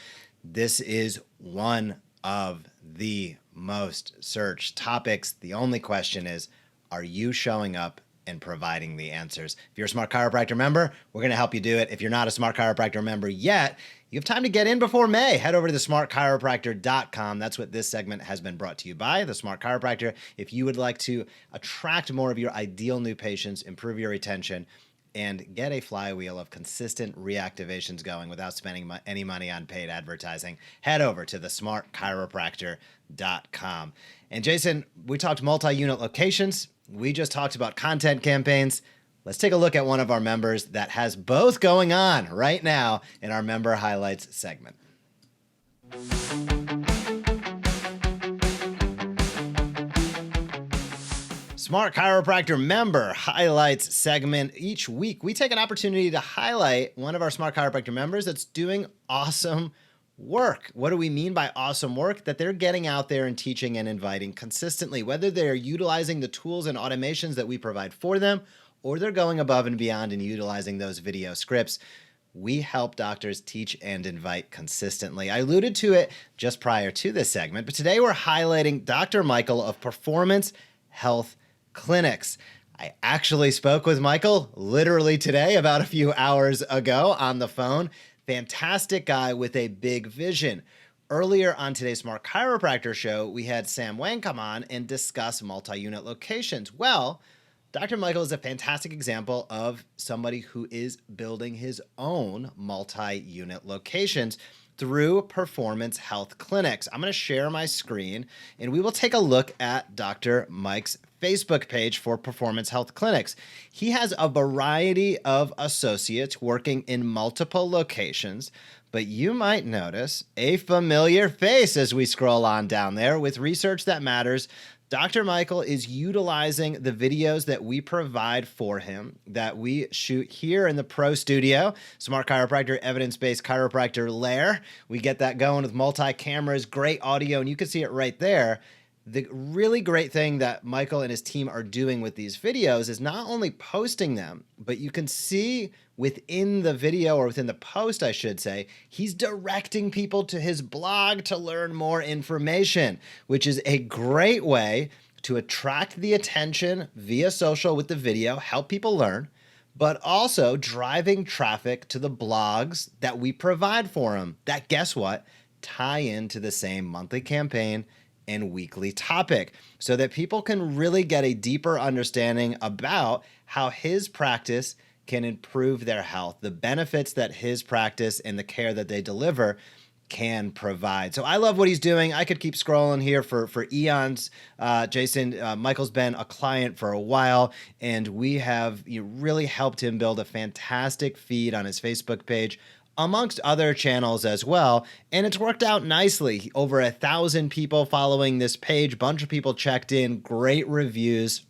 This is one of the most searched topics. The only question is, are you showing up and providing the answers? If you're a Smart Chiropractor member, we're going to help you do it. If you're not a Smart Chiropractor member yet, you have time to get in before May. Head over to thesmartchiropractor.com. That's what this segment has been brought to you by, The Smart Chiropractor. If you would like to attract more of your ideal new patients, improve your retention, and get a flywheel of consistent reactivations going without spending any money on paid advertising, head over to thesmartchiropractor.com. And Jason, we talked multi-unit locations. We just talked about content campaigns. Let's take a look at one of our members that has both going on right now in our member highlights segment. Smart Chiropractor member highlights segment. Each week, we take an opportunity to highlight one of our Smart Chiropractor members that's doing awesome work. What do we mean by awesome work? That they're getting out there and teaching and inviting consistently, whether they're utilizing the tools and automations that we provide for them, or they're going above and beyond and utilizing those video scripts. We help doctors teach and invite consistently. I alluded to it just prior to this segment, but today we're highlighting Dr. Michael of Performance Health Clinics. I actually spoke with Michael literally today, about a few hours ago on the phone. Fantastic guy with a big vision. Earlier on today's Smart Chiropractor show, we had Sam Wang come on and discuss multi-unit locations. Well, Dr. Michael is a fantastic example of somebody who is building his own multi-unit locations through Performance Health Clinics. I'm going to share my screen and we will take a look at Dr. Mike's Facebook page for Performance Health Clinics. He has a variety of associates working in multiple locations, but you might notice a familiar face as we scroll on down there. With research that matters, Dr. Michael is utilizing the videos that we provide for him, that we shoot here in the Pro Studio, Smart Chiropractor, evidence-based chiropractor lair. We get that going with multi-cameras, great audio, and you can see it right there. The really great thing that Michael and his team are doing with these videos is not only posting them, but you can see within the video, or within the post, I should say, he's directing people to his blog to learn more information, which is a great way to attract the attention via social with the video, help people learn, but also driving traffic to the blogs that we provide for them that, guess what, tie into the same monthly campaign and weekly topic, so that people can really get a deeper understanding about how his practice can improve their health, the benefits that his practice and the care that they deliver can provide. So I love what he's doing. I could keep scrolling here for eons. Jason, Michael's been a client for a while, and we have really helped him build a fantastic feed on his Facebook page, amongst other channels as well. And it's worked out nicely. Over 1,000 people following this page, bunch of people checked in, great reviews.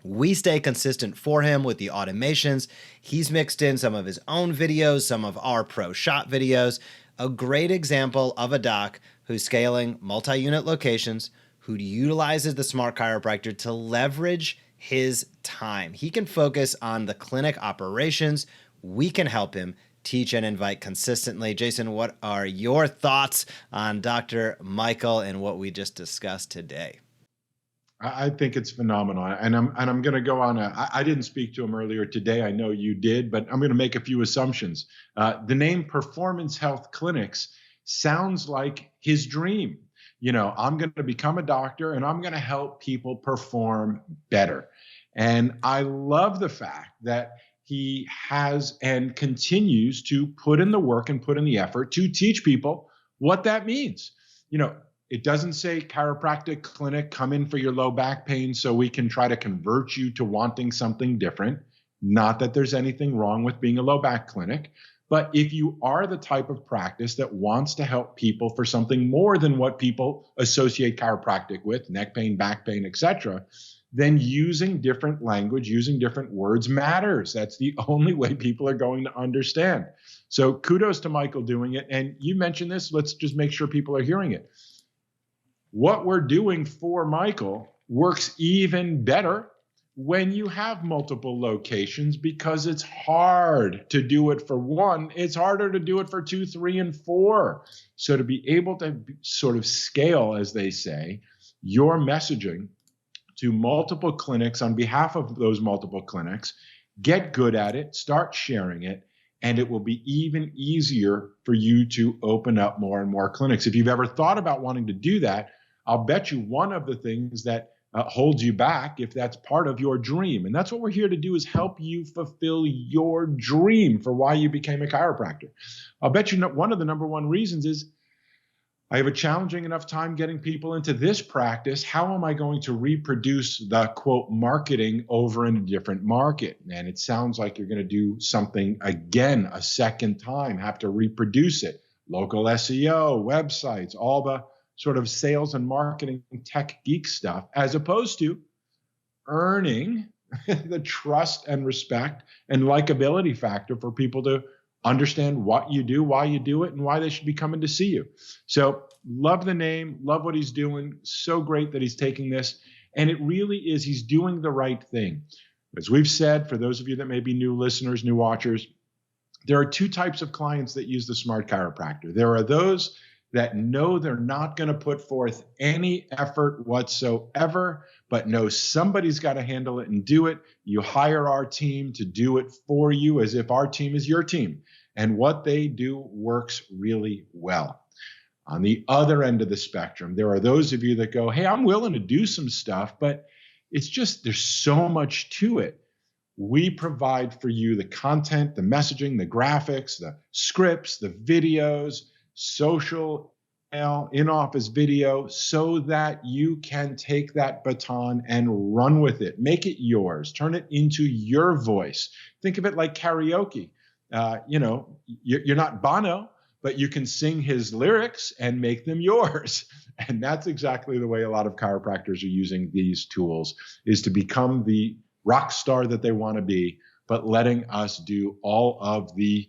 We stay consistent for him with the automations. He's mixed in some of his own videos, some of our pro shop videos. A great example of a doc who's scaling multi-unit locations, who utilizes the Smart Chiropractor to leverage his time. He can focus on the clinic operations. We can help him teach and invite consistently. Jason, what are your thoughts on Dr. Michael and what we just discussed today? I think it's phenomenal, and I'm going to go on. I didn't speak to him earlier today. I know you did, but I'm going to make a few assumptions. The name Performance Health Clinics sounds like his dream. I'm going to become a doctor and I'm going to help people perform better. And I love the fact that he has and continues to put in the work and put in the effort to teach people what that means. It doesn't say chiropractic clinic, come in for your low back pain so we can try to convert you to wanting something different. Not that there's anything wrong with being a low back clinic, but if you are the type of practice that wants to help people for something more than what people associate chiropractic with, neck pain, back pain, etc., then using different language, using different words matters. That's the only way people are going to understand. So kudos to Michael doing it. And you mentioned this, let's just make sure people are hearing it. What we're doing for Michael works even better when you have multiple locations, because it's hard to do it for one. It's harder to do it for 2, 3, and 4. So to be able to sort of scale, as they say, your messaging to multiple clinics on behalf of those multiple clinics, get good at it, start sharing it, and it will be even easier for you to open up more and more clinics. If you've ever thought about wanting to do that, I'll bet you one of the things that holds you back, if that's part of your dream, and that's what we're here to do, is help you fulfill your dream for why you became a chiropractor. I'll bet you one of the number one reasons is, I have a challenging enough time getting people into this practice. How am I going to reproduce the quote marketing over in a different market? And it sounds like you're going to do something again a second time, have to reproduce it. Local SEO, websites, all the sort of sales and marketing tech geek stuff, as opposed to earning the trust and respect and likability factor for people to understand what you do, why you do it, and why they should be coming to see you. So love the name, love what he's doing. So great that he's taking this. And it really is, he's doing the right thing. As we've said, for those of you that may be new listeners, new watchers, there are two types of clients that use the Smart Chiropractor. There are those that know they're not going to put forth any effort whatsoever, but know somebody's got to handle it and do it. You hire our team to do it for you as if our team is your team. And what they do works really well. On the other end of the spectrum, there are those of you that go, hey, I'm willing to do some stuff, but it's just, there's so much to it. We provide for you the content, the messaging, the graphics, the scripts, the videos, social, in-office video, so that you can take that baton and run with it. Make it yours. Turn it into your voice. Think of it like karaoke. You're not Bono, but you can sing his lyrics and make them yours. And that's exactly the way a lot of chiropractors are using these tools, is to become the rock star that they want to be, but letting us do all of the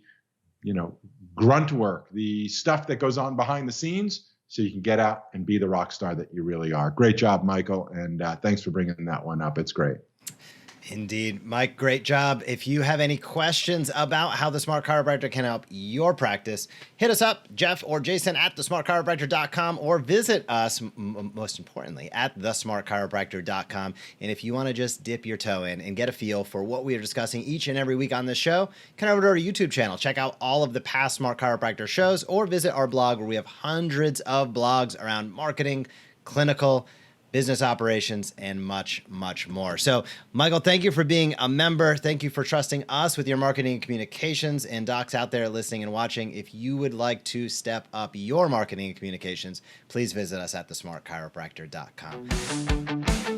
grunt work, the stuff that goes on behind the scenes, so you can get out and be the rock star that you really are. Great job, Michael. And thanks for bringing that one up. It's great. Indeed. Mike, great job. If you have any questions about how the Smart Chiropractor can help your practice, hit us up, Jeff or Jason at thesmartchiropractor.com, or visit us, most importantly, at thesmartchiropractor.com. And if you want to just dip your toe in and get a feel for what we are discussing each and every week on this show, come over to our YouTube channel, check out all of the past Smart Chiropractor shows, or visit our blog where we have hundreds of blogs around marketing, clinical, business operations, and much, much more. So, Michael, thank you for being a member. Thank you for trusting us with your marketing and communications. And docs out there listening and watching, if you would like to step up your marketing and communications, please visit us at thesmartchiropractor.com.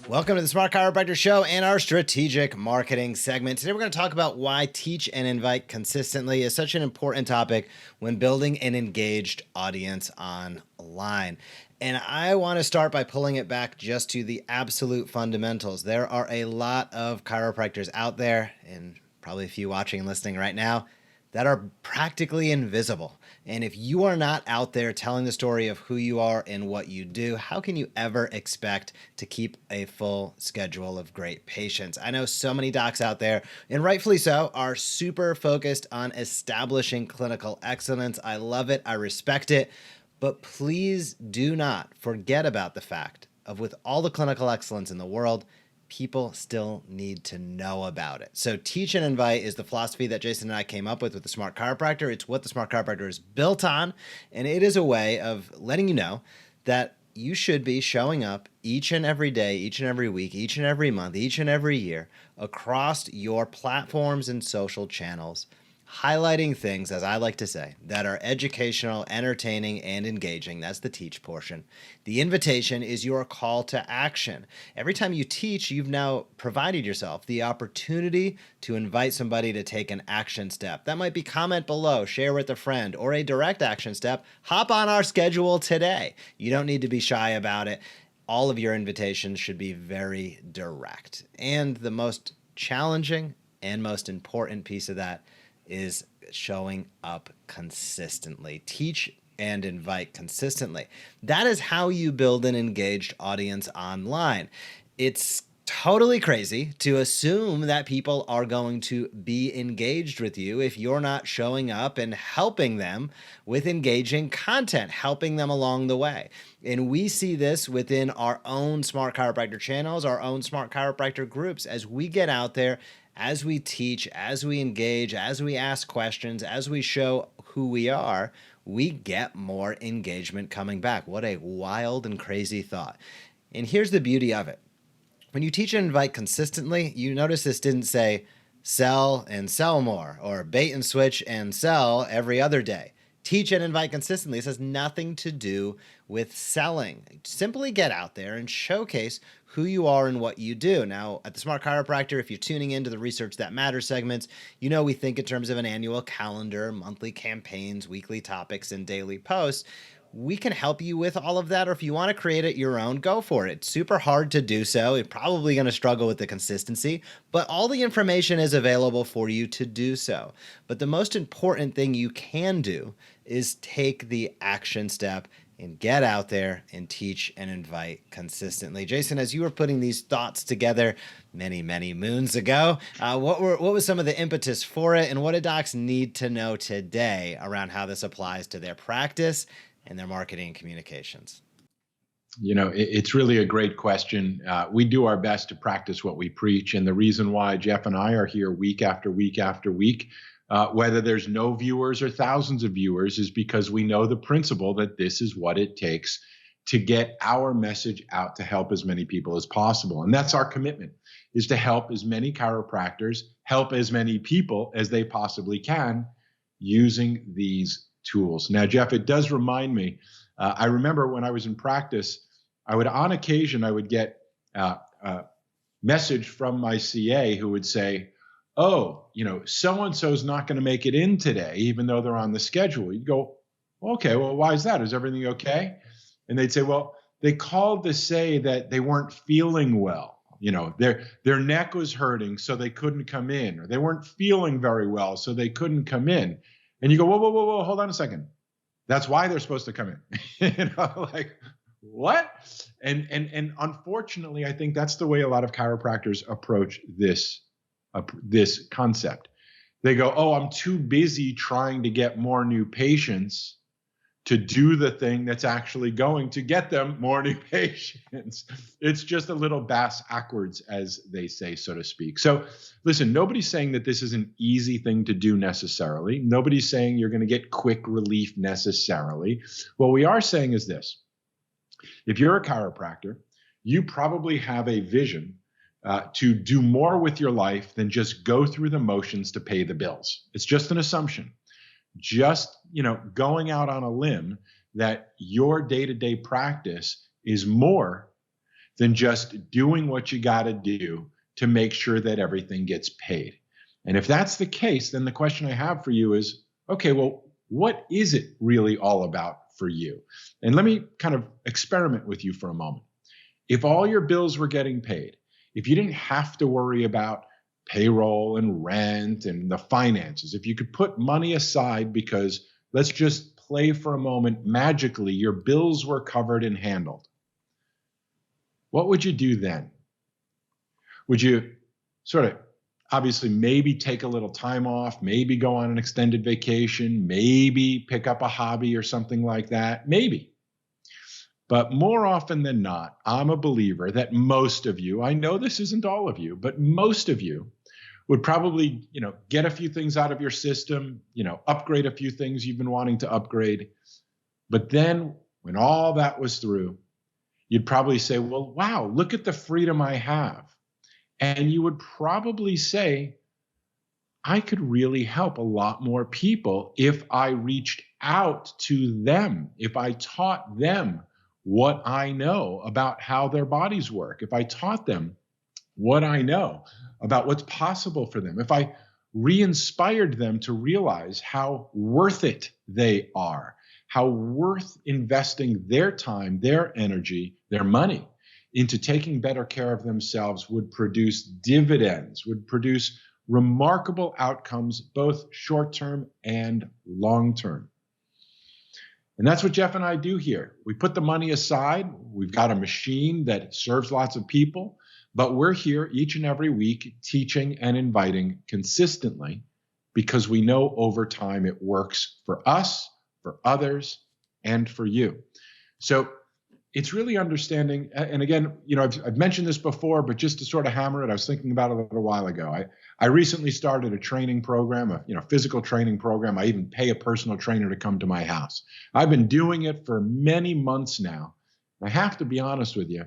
Welcome to the Smart Chiropractor Show and our strategic marketing segment. Today we're going to talk about why teach and invite consistently is such an important topic when building an engaged audience online. And I want to start by pulling it back just to the absolute fundamentals. There are a lot of chiropractors out there, and probably a few watching and listening right now, that are practically invisible. And if you are not out there telling the story of who you are and what you do, how can you ever expect to keep a full schedule of great patients? I know so many docs out there, and rightfully so, are super focused on establishing clinical excellence. I love it. I respect it. But please do not forget about the fact of, with all the clinical excellence in the world, people still need to know about it. So teach and invite is the philosophy that Jason and I came up with the Smart Chiropractor. It's what the Smart Chiropractor is built on, and it is a way of letting you know that you should be showing up each and every day, each and every week, each and every month, each and every year across your platforms and social channels, highlighting things, as I like to say, that are educational, entertaining, and engaging. That's the teach portion. The invitation is your call to action. Every time you teach, you've now provided yourself the opportunity to invite somebody to take an action step. That might be comment below, share with a friend, or a direct action step. Hop on our schedule today. You don't need to be shy about it. All of your invitations should be very direct. And the most challenging and most important piece of that is showing up consistently. Teach and invite consistently. That is how you build an engaged audience online. It's totally crazy to assume that people are going to be engaged with you if you're not showing up and helping them with engaging content, helping them along the way. And we see this within our own Smart Chiropractor channels, our own Smart Chiropractor groups, as we get out there, as we teach, as we engage, as we ask questions, as we show who we are, we get more engagement coming back. What a wild and crazy thought. And here's the beauty of it. When you teach and invite consistently, you notice this didn't say sell and sell more, or bait and switch and sell every other day. Teach and invite consistently. This has nothing to do with selling. Simply get out there and showcase who you are and what you do. Now, at the Smart Chiropractor, if you're tuning into the Research That Matters segments, you know we think in terms of an annual calendar, monthly campaigns, weekly topics, and daily posts. We can help you with all of that, or if you want to create it your own, go for it. It's super hard to do so. You're probably going to struggle with the consistency, but all the information is available for you to do so. But the most important thing you can do is take the action step and get out there and teach and invite consistently. Jason, as you were putting these thoughts together many, many moons ago, what was some of the impetus for it, and what do docs need to know today around how this applies to their practice and their marketing and communications? You know, it's really a great question. We do our best to practice what we preach. And the reason why Jeff and I are here week after week after week, whether there's no viewers or thousands of viewers, is because we know the principle that this is what it takes to get our message out to help as many people as possible. And that's our commitment, is to help as many chiropractors, help as many people as they possibly can using these tools. Now, Jeff, it does remind me, I remember when I was in practice, on occasion, I would get a message from my CA who would say, oh, you know, so-and-so is not going to make it in today, even though they're on the schedule. You'd go, okay, well, why is that? Is everything okay? And they'd say, well, they called to say that they weren't feeling well. You know, their neck was hurting, so they couldn't come in, or they weren't feeling very well, so they couldn't come in. And you go, whoa, hold on a second. That's why they're supposed to come in. You know, like, what? And unfortunately, I think that's the way a lot of chiropractors approach this concept. They go, oh, I'm too busy trying to get more new patients to do the thing that's actually going to get them more new patients. It's just a little bass backwards, as they say, so to speak. So listen, nobody's saying that this is an easy thing to do necessarily. Nobody's saying you're going to get quick relief necessarily. What we are saying is this. If you're a chiropractor, you probably have a vision to do more with your life than just go through the motions to pay the bills. It's just an assumption. Just, you know, going out on a limb that your day-to-day practice is more than just doing what you got to do to make sure that everything gets paid. And if that's the case, then the question I have for you is, okay, well, what is it really all about for you? And let me kind of experiment with you for a moment. If all your bills were getting paid, if you didn't have to worry about payroll and rent and the finances, if you could put money aside because, let's just play for a moment, magically your bills were covered and handled, what would you do then? Would you sort of obviously maybe take a little time off, maybe go on an extended vacation, maybe pick up a hobby or something like that? Maybe. But more often than not, I'm a believer that most of you, I know this isn't all of you, but most of you would probably, you know, get a few things out of your system, you know, upgrade a few things you've been wanting to upgrade. But then when all that was through, you'd probably say, well, wow, look at the freedom I have. And you would probably say, I could really help a lot more people if I reached out to them, if I taught them what I know about how their bodies work, if I taught them what I know about what's possible for them, if I re-inspired them to realize how worth it they are, how worth investing their time, their energy, their money into taking better care of themselves would produce dividends, would produce remarkable outcomes, both short-term and long-term. And that's what Jeff and I do here. We put the money aside. We've got a machine that serves lots of people, but we're here each and every week teaching and inviting consistently because we know over time it works for us, for others, and for you. So it's really understanding, and again, you know, I've mentioned this before, but just to sort of hammer it, I was thinking about it a little while ago. I recently started a training program, a physical training program. I even pay a personal trainer to come to my house. I've been doing it for many months now. I have to be honest with you,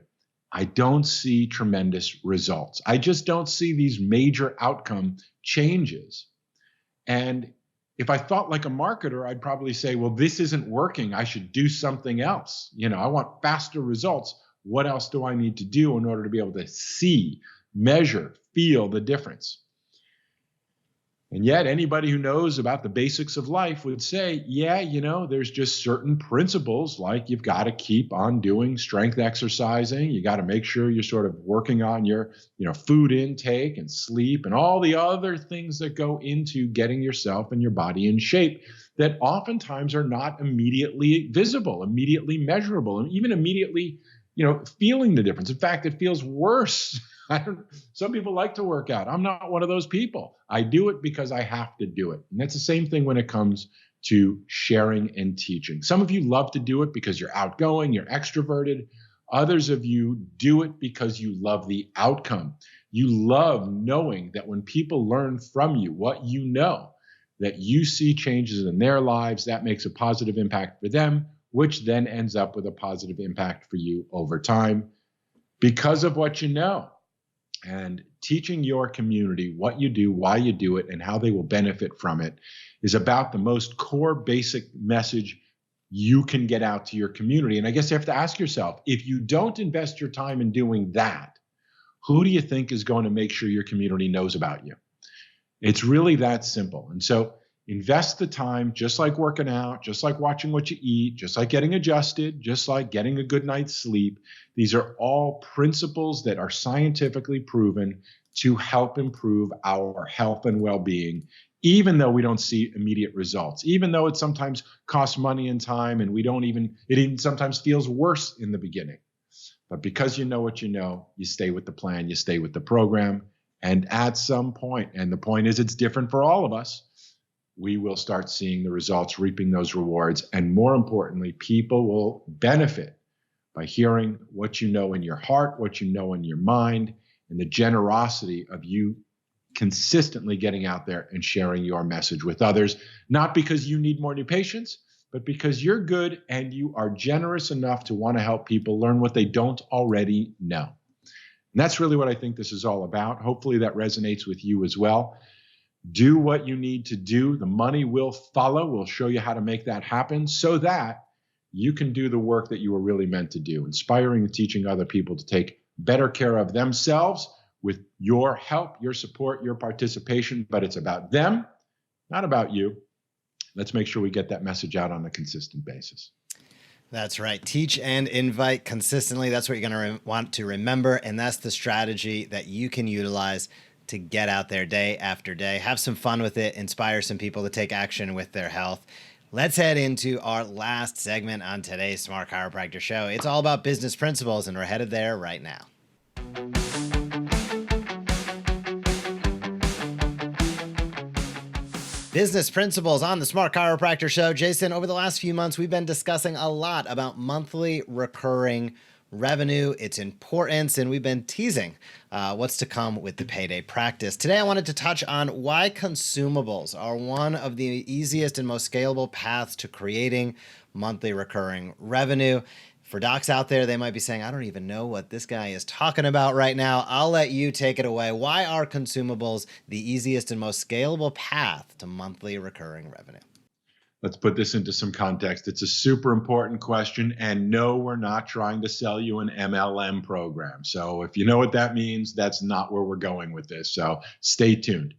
I don't see tremendous results. I just don't see these major outcome changes. And if I thought like a marketer, I'd probably say, well, this isn't working. I should do something else. I want faster results. What else do I need to do in order to be able to see, measure, feel the difference? And yet anybody who knows about the basics of life would say, yeah, there's just certain principles, like you've got to keep on doing strength exercising. You got to make sure you're sort of working on your, food intake and sleep and all the other things that go into getting yourself and your body in shape that oftentimes are not immediately visible, immediately measurable, and even immediately, feeling the difference. In fact, it feels worse. Some people like to work out. I'm not one of those people. I do it because I have to do it. And that's the same thing when it comes to sharing and teaching. Some of you love to do it because you're outgoing, you're extroverted. Others of you do it because you love the outcome. You love knowing that when people learn from you what you know, that you see changes in their lives, that makes a positive impact for them, which then ends up with a positive impact for you over time because of what you know. And teaching your community what you do, why you do it, and how they will benefit from it is about the most core basic message you can get out to your community. And I guess you have to ask yourself, if you don't invest your time in doing that, who do you think is going to make sure your community knows about you? It's really that simple. And so invest the time, just like working out, just like watching what you eat, just like getting adjusted, just like getting a good night's sleep. These are all principles that are scientifically proven to help improve our health and well-being, even though we don't see immediate results, even though it sometimes costs money and time, and it even sometimes feels worse in the beginning. But because you know what you know, you stay with the plan, you stay with the program, and at some point, and the point is it's different for all of us, we will start seeing the results, reaping those rewards. And more importantly, people will benefit by hearing what you know in your heart, what you know in your mind, and the generosity of you consistently getting out there and sharing your message with others, not because you need more new patients, but because you're good and you are generous enough to want to help people learn what they don't already know. And that's really what I think this is all about. Hopefully that resonates with you as well. Do what you need to do. The money will follow. We'll show you how to make that happen so that you can do the work that you were really meant to do, inspiring and teaching other people to take better care of themselves with your help, your support, your participation. But it's about them, not about you. Let's make sure we get that message out on a consistent basis. That's right. Teach and invite consistently. That's what you're going to want to remember. And that's the strategy that you can utilize to get out there day after day. Have some fun with it. Inspire some people to take action with their health. Let's head into our last segment on today's Smart Chiropractor Show. It's all about business principles, and we're headed there right now. Business principles on the Smart Chiropractor Show. Jason, over the last few months, we've been discussing a lot about monthly recurring revenue, its importance, and we've been teasing what's to come with the payday practice. Today, I wanted to touch on why consumables are one of the easiest and most scalable paths to creating monthly recurring revenue. For docs out there, they might be saying, I don't even know what this guy is talking about right now. I'll let you take it away. Why are consumables the easiest and most scalable path to monthly recurring revenue? Let's put this into some context. It's a super important question. And no, we're not trying to sell you an MLM program. So if you know what that means, that's not where we're going with this. So stay tuned.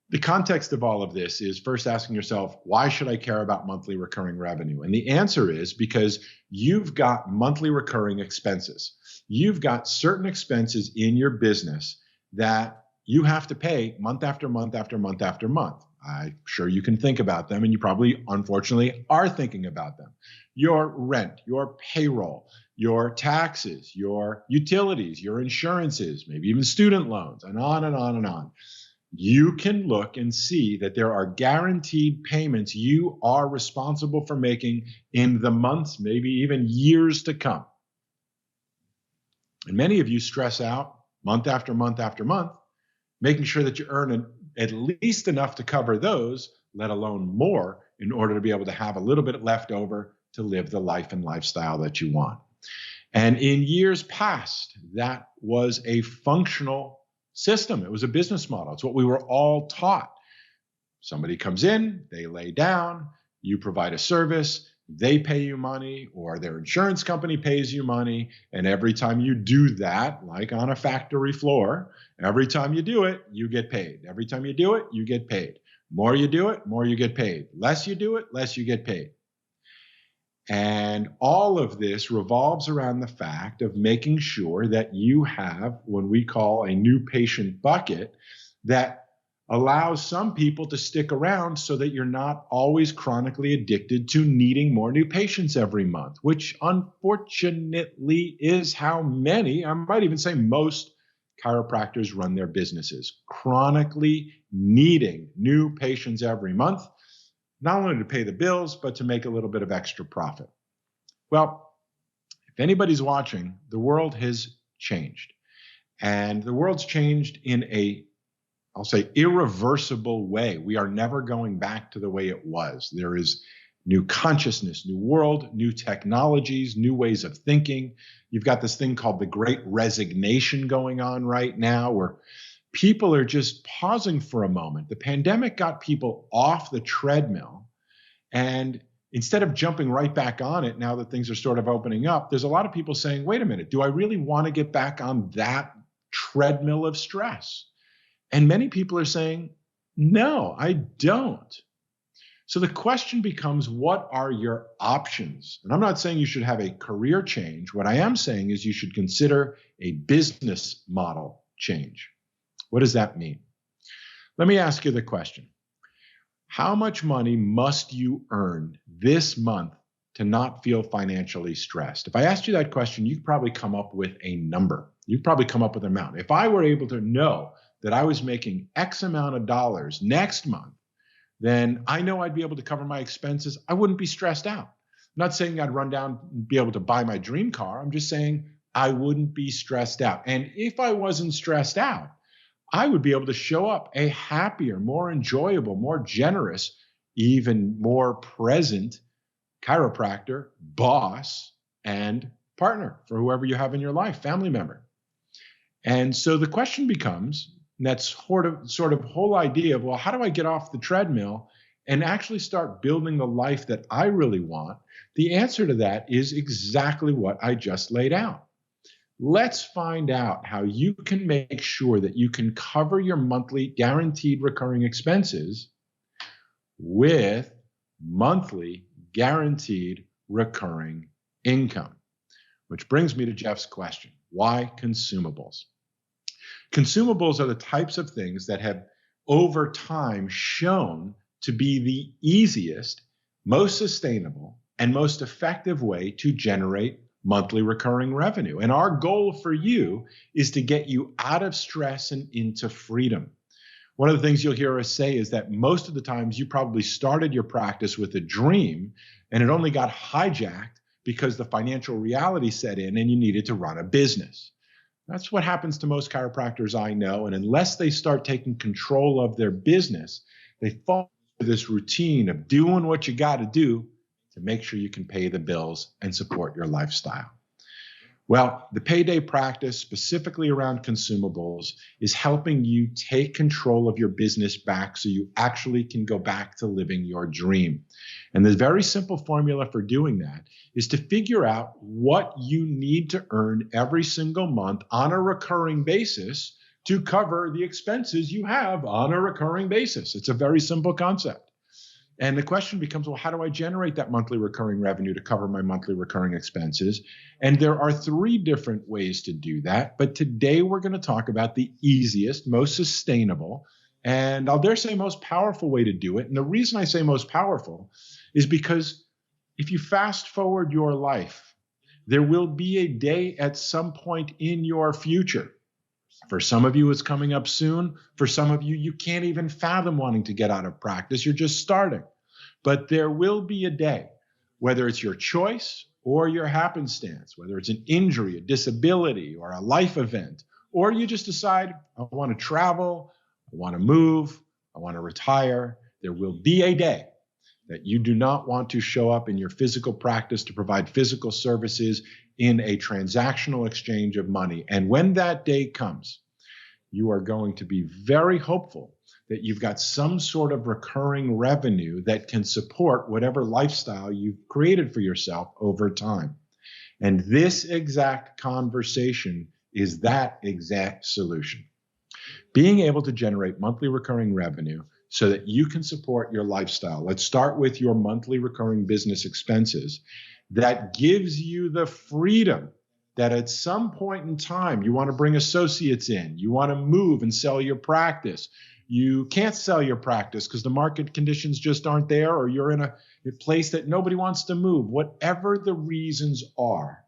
The context of all of this is first asking yourself, why should I care about monthly recurring revenue? And the answer is because you've got monthly recurring expenses. You've got certain expenses in your business that you have to pay month after month after month after month. I'm sure you can think about them, and you probably, unfortunately, are thinking about them. Your rent, your payroll, your taxes, your utilities, your insurances, maybe even student loans, and on and on and on. You can look and see that there are guaranteed payments you are responsible for making in the months, maybe even years to come. And many of you stress out month after month after month, making sure that you earn at least enough to cover those, let alone more, in order to be able to have a little bit left over to live the life and lifestyle that you want. And in years past, that was a functional system. It was a business model. It's what we were all taught. Somebody comes in, they lay down, you provide a service, they pay you money, or their insurance company pays you money. And every time you do that, like on a factory floor, every time you do it, you get paid. Every time you do it, you get paid. More you do it, more you get paid. Less you do it, less you get paid. And all of this revolves around the fact of making sure that you have what we call a new patient bucket that allows some people to stick around so that you're not always chronically addicted to needing more new patients every month, which unfortunately is how many, I might even say most chiropractors run their businesses, chronically needing new patients every month, not only to pay the bills, but to make a little bit of extra profit. Well, if anybody's watching, the world has changed. And the world's changed in a, I'll say, irreversible way. We are never going back to the way it was. There is new consciousness, new world, new technologies, new ways of thinking. You've got this thing called the Great Resignation going on right now, where people are just pausing for a moment. The pandemic got people off the treadmill, and instead of jumping right back on it now that things are sort of opening up, there's a lot of people saying, wait a minute, do I really want to get back on that treadmill of stress? And many people are saying, no, I don't. So the question becomes, what are your options? And I'm not saying you should have a career change. What I am saying is you should consider a business model change. What does that mean? Let me ask you the question. How much money must you earn this month to not feel financially stressed? If I asked you that question, you'd probably come up with a number. You'd probably come up with an amount. If I were able to know that I was making X amount of dollars next month, then I know I'd be able to cover my expenses. I wouldn't be stressed out. I'm not saying I'd run down and be able to buy my dream car. I'm just saying I wouldn't be stressed out. And if I wasn't stressed out, I would be able to show up a happier, more enjoyable, more generous, even more present chiropractor, boss, and partner for whoever you have in your life, family member. And so the question becomes, and that's sort of whole idea of, well, how do I get off the treadmill and actually start building the life that I really want? The answer to that is exactly what I just laid out. Let's find out how you can make sure that you can cover your monthly guaranteed recurring expenses with monthly guaranteed recurring income. Which brings me to Jeff's question. Why consumables? Consumables are the types of things that have over time shown to be the easiest, most sustainable, and most effective way to generate monthly recurring revenue. And our goal for you is to get you out of stress and into freedom. One of the things you'll hear us say is that most of the times you probably started your practice with a dream and it only got hijacked because the financial reality set in and you needed to run a business. That's what happens to most chiropractors I know. And unless they start taking control of their business, they fall into this routine of doing what you got to do to make sure you can pay the bills and support your lifestyle. Well, the payday practice, specifically around consumables, is helping you take control of your business back so you actually can go back to living your dream. And the very simple formula for doing that is to figure out what you need to earn every single month on a recurring basis to cover the expenses you have on a recurring basis. It's a very simple concept. And the question becomes, well, how do I generate that monthly recurring revenue to cover my monthly recurring expenses? And there are 3 different ways to do that. But today we're going to talk about the easiest, most sustainable, and I'll dare say most powerful way to do it. And the reason I say most powerful is because if you fast forward your life, there will be a day at some point in your future. For some of you, it's coming up soon. For some of you, you can't even fathom wanting to get out of practice. You're just starting. But there will be a day, whether it's your choice or your happenstance, whether it's an injury, a disability, or a life event, or you just decide, I want to travel, I want to move, I want to retire. There will be a day that you do not want to show up in your physical practice to provide physical services in a transactional exchange of money. And when that day comes, you are going to be very hopeful that you've got some sort of recurring revenue that can support whatever lifestyle you've created for yourself over time. And this exact conversation is that exact solution. Being able to generate monthly recurring revenue so that you can support your lifestyle. Let's start with your monthly recurring business expenses. That gives you the freedom that at some point in time, you want to bring associates in, you want to move and sell your practice. You can't sell your practice because the market conditions just aren't there, or you're in a place that nobody wants to move. Whatever the reasons are,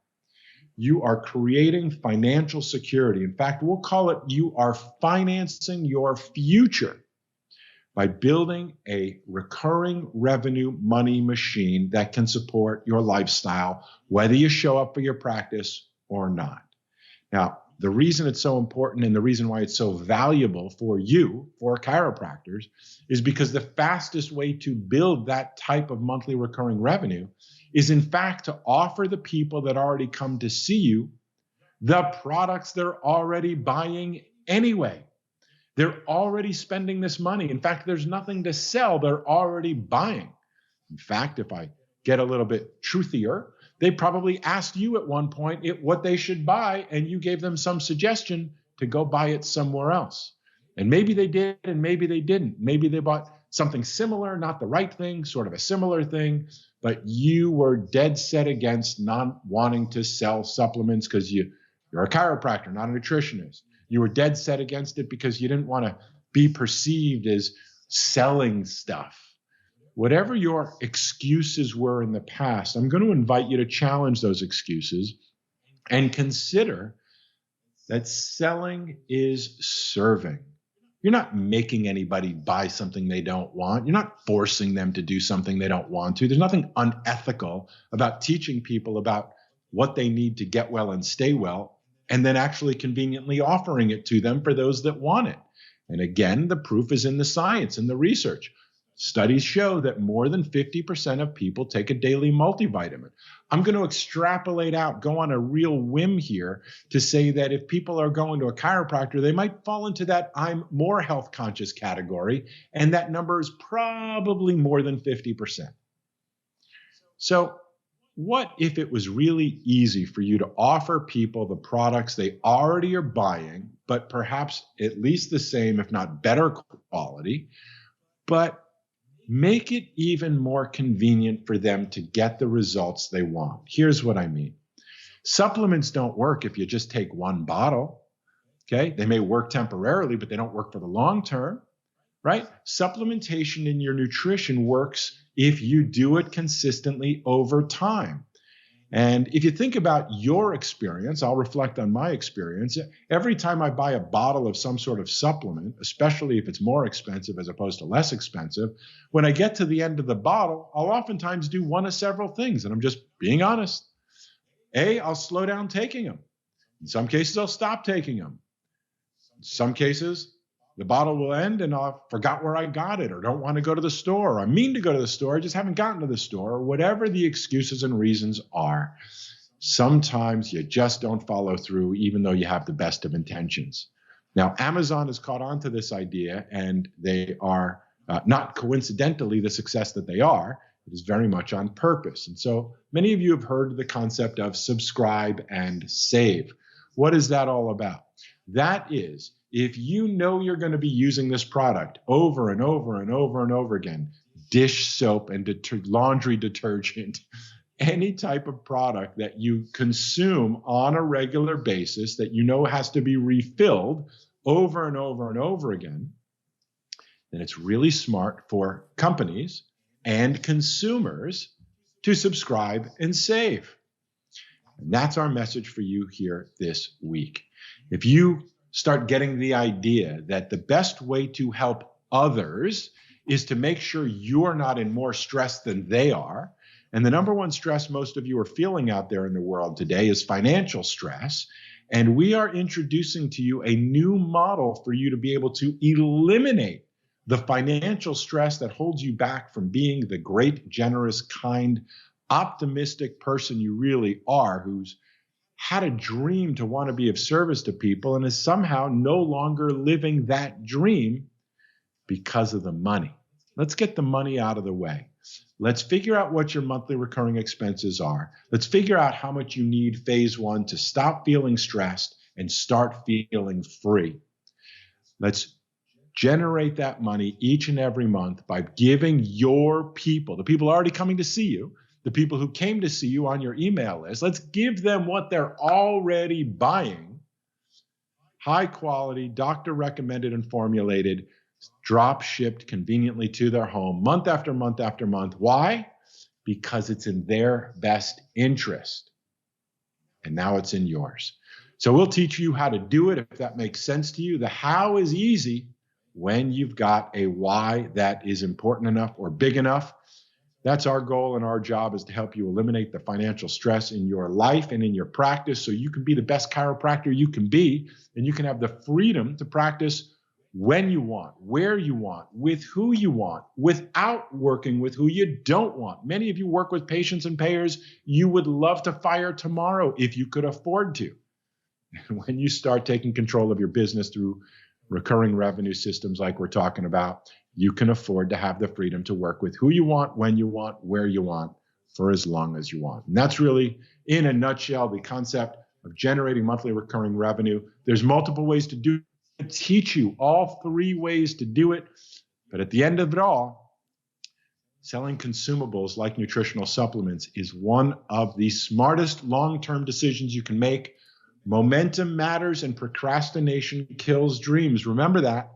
you are creating financial security. In fact, we'll call it you are financing your future by building a recurring revenue money machine that can support your lifestyle, whether you show up for your practice or not. Now, the reason it's so important and the reason why it's so valuable for you, for chiropractors, is because the fastest way to build that type of monthly recurring revenue is, in fact, to offer the people that already come to see you the products they're already buying anyway. They're already spending this money. In fact, there's nothing to sell. They're already buying. In fact, if I get a little bit truthier, they probably asked you at one point what they should buy, and you gave them some suggestion to go buy it somewhere else. And maybe they did, and maybe they didn't. Maybe they bought something similar, not the right thing, sort of a similar thing, but you were dead set against not wanting to sell supplements because you're a chiropractor, not a nutritionist. You were dead set against it because you didn't want to be perceived as selling stuff. Whatever your excuses were in the past, I'm going to invite you to challenge those excuses and consider that selling is serving. You're not making anybody buy something they don't want. You're not forcing them to do something they don't want to. There's nothing unethical about teaching people about what they need to get well and stay well, and then actually conveniently offering it to them for those that want it. And again, the proof is in the science and the research. Studies show that more than 50% of people take a daily multivitamin. I'm going to extrapolate out, go on a real whim here to say that if people are going to a chiropractor, they might fall into that I'm more health conscious category, and that number is probably more than 50%. So what if it was really easy for you to offer people the products they already are buying, but perhaps at least the same, if not better quality, but make it even more convenient for them to get the results they want? Here's what I mean. Supplements don't work if you just take one bottle, okay? They may work temporarily, but they don't work for the long term, right? Supplementation in your nutrition works if you do it consistently over time. And if you think about your experience, I'll reflect on my experience. Every time I buy a bottle of some sort of supplement, especially if it's more expensive as opposed to less expensive, when I get to the end of the bottle, I'll oftentimes do one of several things. And I'm just being honest. A, I'll slow down taking them. In some cases, I'll stop taking them. In some cases, the bottle will end and I forgot where I got it, or don't want to go to the store, or I mean to go to the store, I just haven't gotten to the store, or whatever the excuses and reasons are. Sometimes you just don't follow through, even though you have the best of intentions. Now, Amazon has caught on to this idea, and they are not coincidentally the success that they are. It is very much on purpose. And so many of you have heard the concept of subscribe and save. What is that all about? That is, if you know you're going to be using this product over and over and over and over again, dish soap and laundry detergent, any type of product that you consume on a regular basis that you know has to be refilled over and over and over again, then it's really smart for companies and consumers to subscribe and save. And that's our message for you here this week. If you start getting the idea that the best way to help others is to make sure you're not in more stress than they are, and the number one stress most of you are feeling out there in the world today is financial stress, and we are introducing to you a new model for you to be able to eliminate the financial stress that holds you back from being the great, generous, kind, optimistic person you really are, who's had a dream to want to be of service to people and is somehow no longer living that dream because of the money. Let's get the money out of the way. Let's figure out what your monthly recurring expenses are. Let's figure out how much you need phase one to stop feeling stressed and start feeling free. Let's generate that money each and every month by giving your people, the people already coming to see you, the people who came to see you on your email list, let's give them what they're already buying, high quality, doctor recommended and formulated, drop shipped conveniently to their home month after month after month. Why? Because it's in their best interest. And now it's in yours. So we'll teach you how to do it if that makes sense to you. The how is easy when you've got a why that is important enough or big enough. That's our goal, and our job is to help you eliminate the financial stress in your life and in your practice so you can be the best chiropractor you can be, and you can have the freedom to practice when you want, where you want, with who you want, without working with who you don't want. Many of you work with patients and payers you would love to fire tomorrow if you could afford to. And when you start taking control of your business through recurring revenue systems like we're talking about, you can afford to have the freedom to work with who you want, when you want, where you want, for as long as you want. And that's really, in a nutshell, the concept of generating monthly recurring revenue. There's multiple ways to do it. I teach you all 3 ways to do it. But at the end of it all, selling consumables like nutritional supplements is one of the smartest long-term decisions you can make. Momentum matters and procrastination kills dreams. Remember that.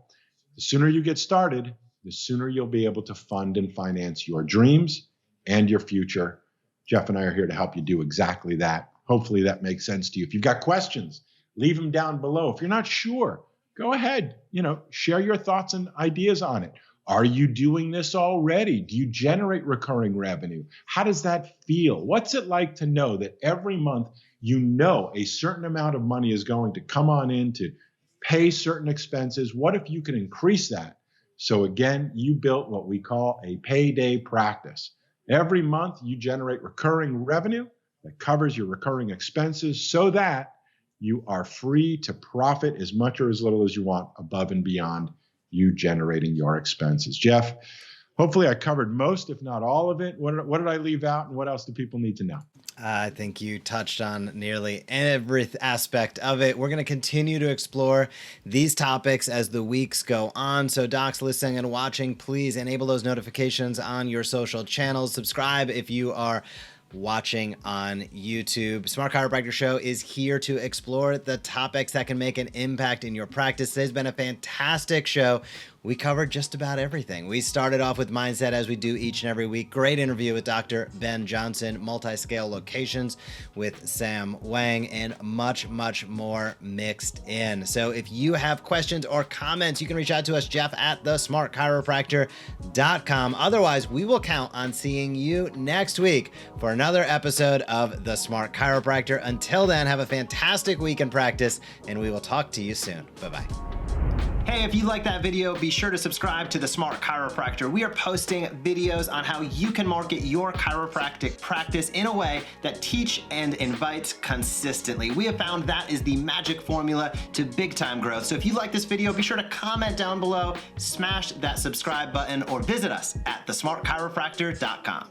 The sooner you get started, the sooner you'll be able to fund and finance your dreams and your future. Jeff and I are here to help you do exactly that. Hopefully that makes sense to you. If you've got questions, leave them down below. If you're not sure, go ahead, share your thoughts and ideas on it. Are you doing this already? Do you generate recurring revenue? How does that feel? What's it like to know that every month a certain amount of money is going to come on in to pay certain expenses? What if you can increase that? So again, you built what we call a payday practice. Every month you generate recurring revenue that covers your recurring expenses so that you are free to profit as much or as little as you want above and beyond you generating your expenses. Jeff, hopefully I covered most, if not all of it. What did I leave out, and what else do people need to know? I think you touched on nearly every aspect of it. We're going to continue to explore these topics as the weeks go on. So docs listening and watching, please enable those notifications on your social channels. Subscribe if you are watching on YouTube. Smart Chiropractor Show is here to explore the topics that can make an impact in your practice. Today's been a fantastic show. We covered just about everything. We started off with mindset, as we do each and every week. Great interview with Dr. Ben Johnson, multi-scale locations with Sam Wang, and much, much more mixed in. So if you have questions or comments, you can reach out to us, Jeff at thesmartchiropractor.com. Otherwise, we will count on seeing you next week for another episode of The Smart Chiropractor. Until then, have a fantastic week in practice, and we will talk to you soon. Bye-bye. Hey, if you like that video, be sure to subscribe to The Smart Chiropractor. We are posting videos on how you can market your chiropractic practice in a way that teach and invites consistently. We have found that is the magic formula to big time growth. So if you like this video, be sure to comment down below, smash that subscribe button, or visit us at thesmartchiropractor.com.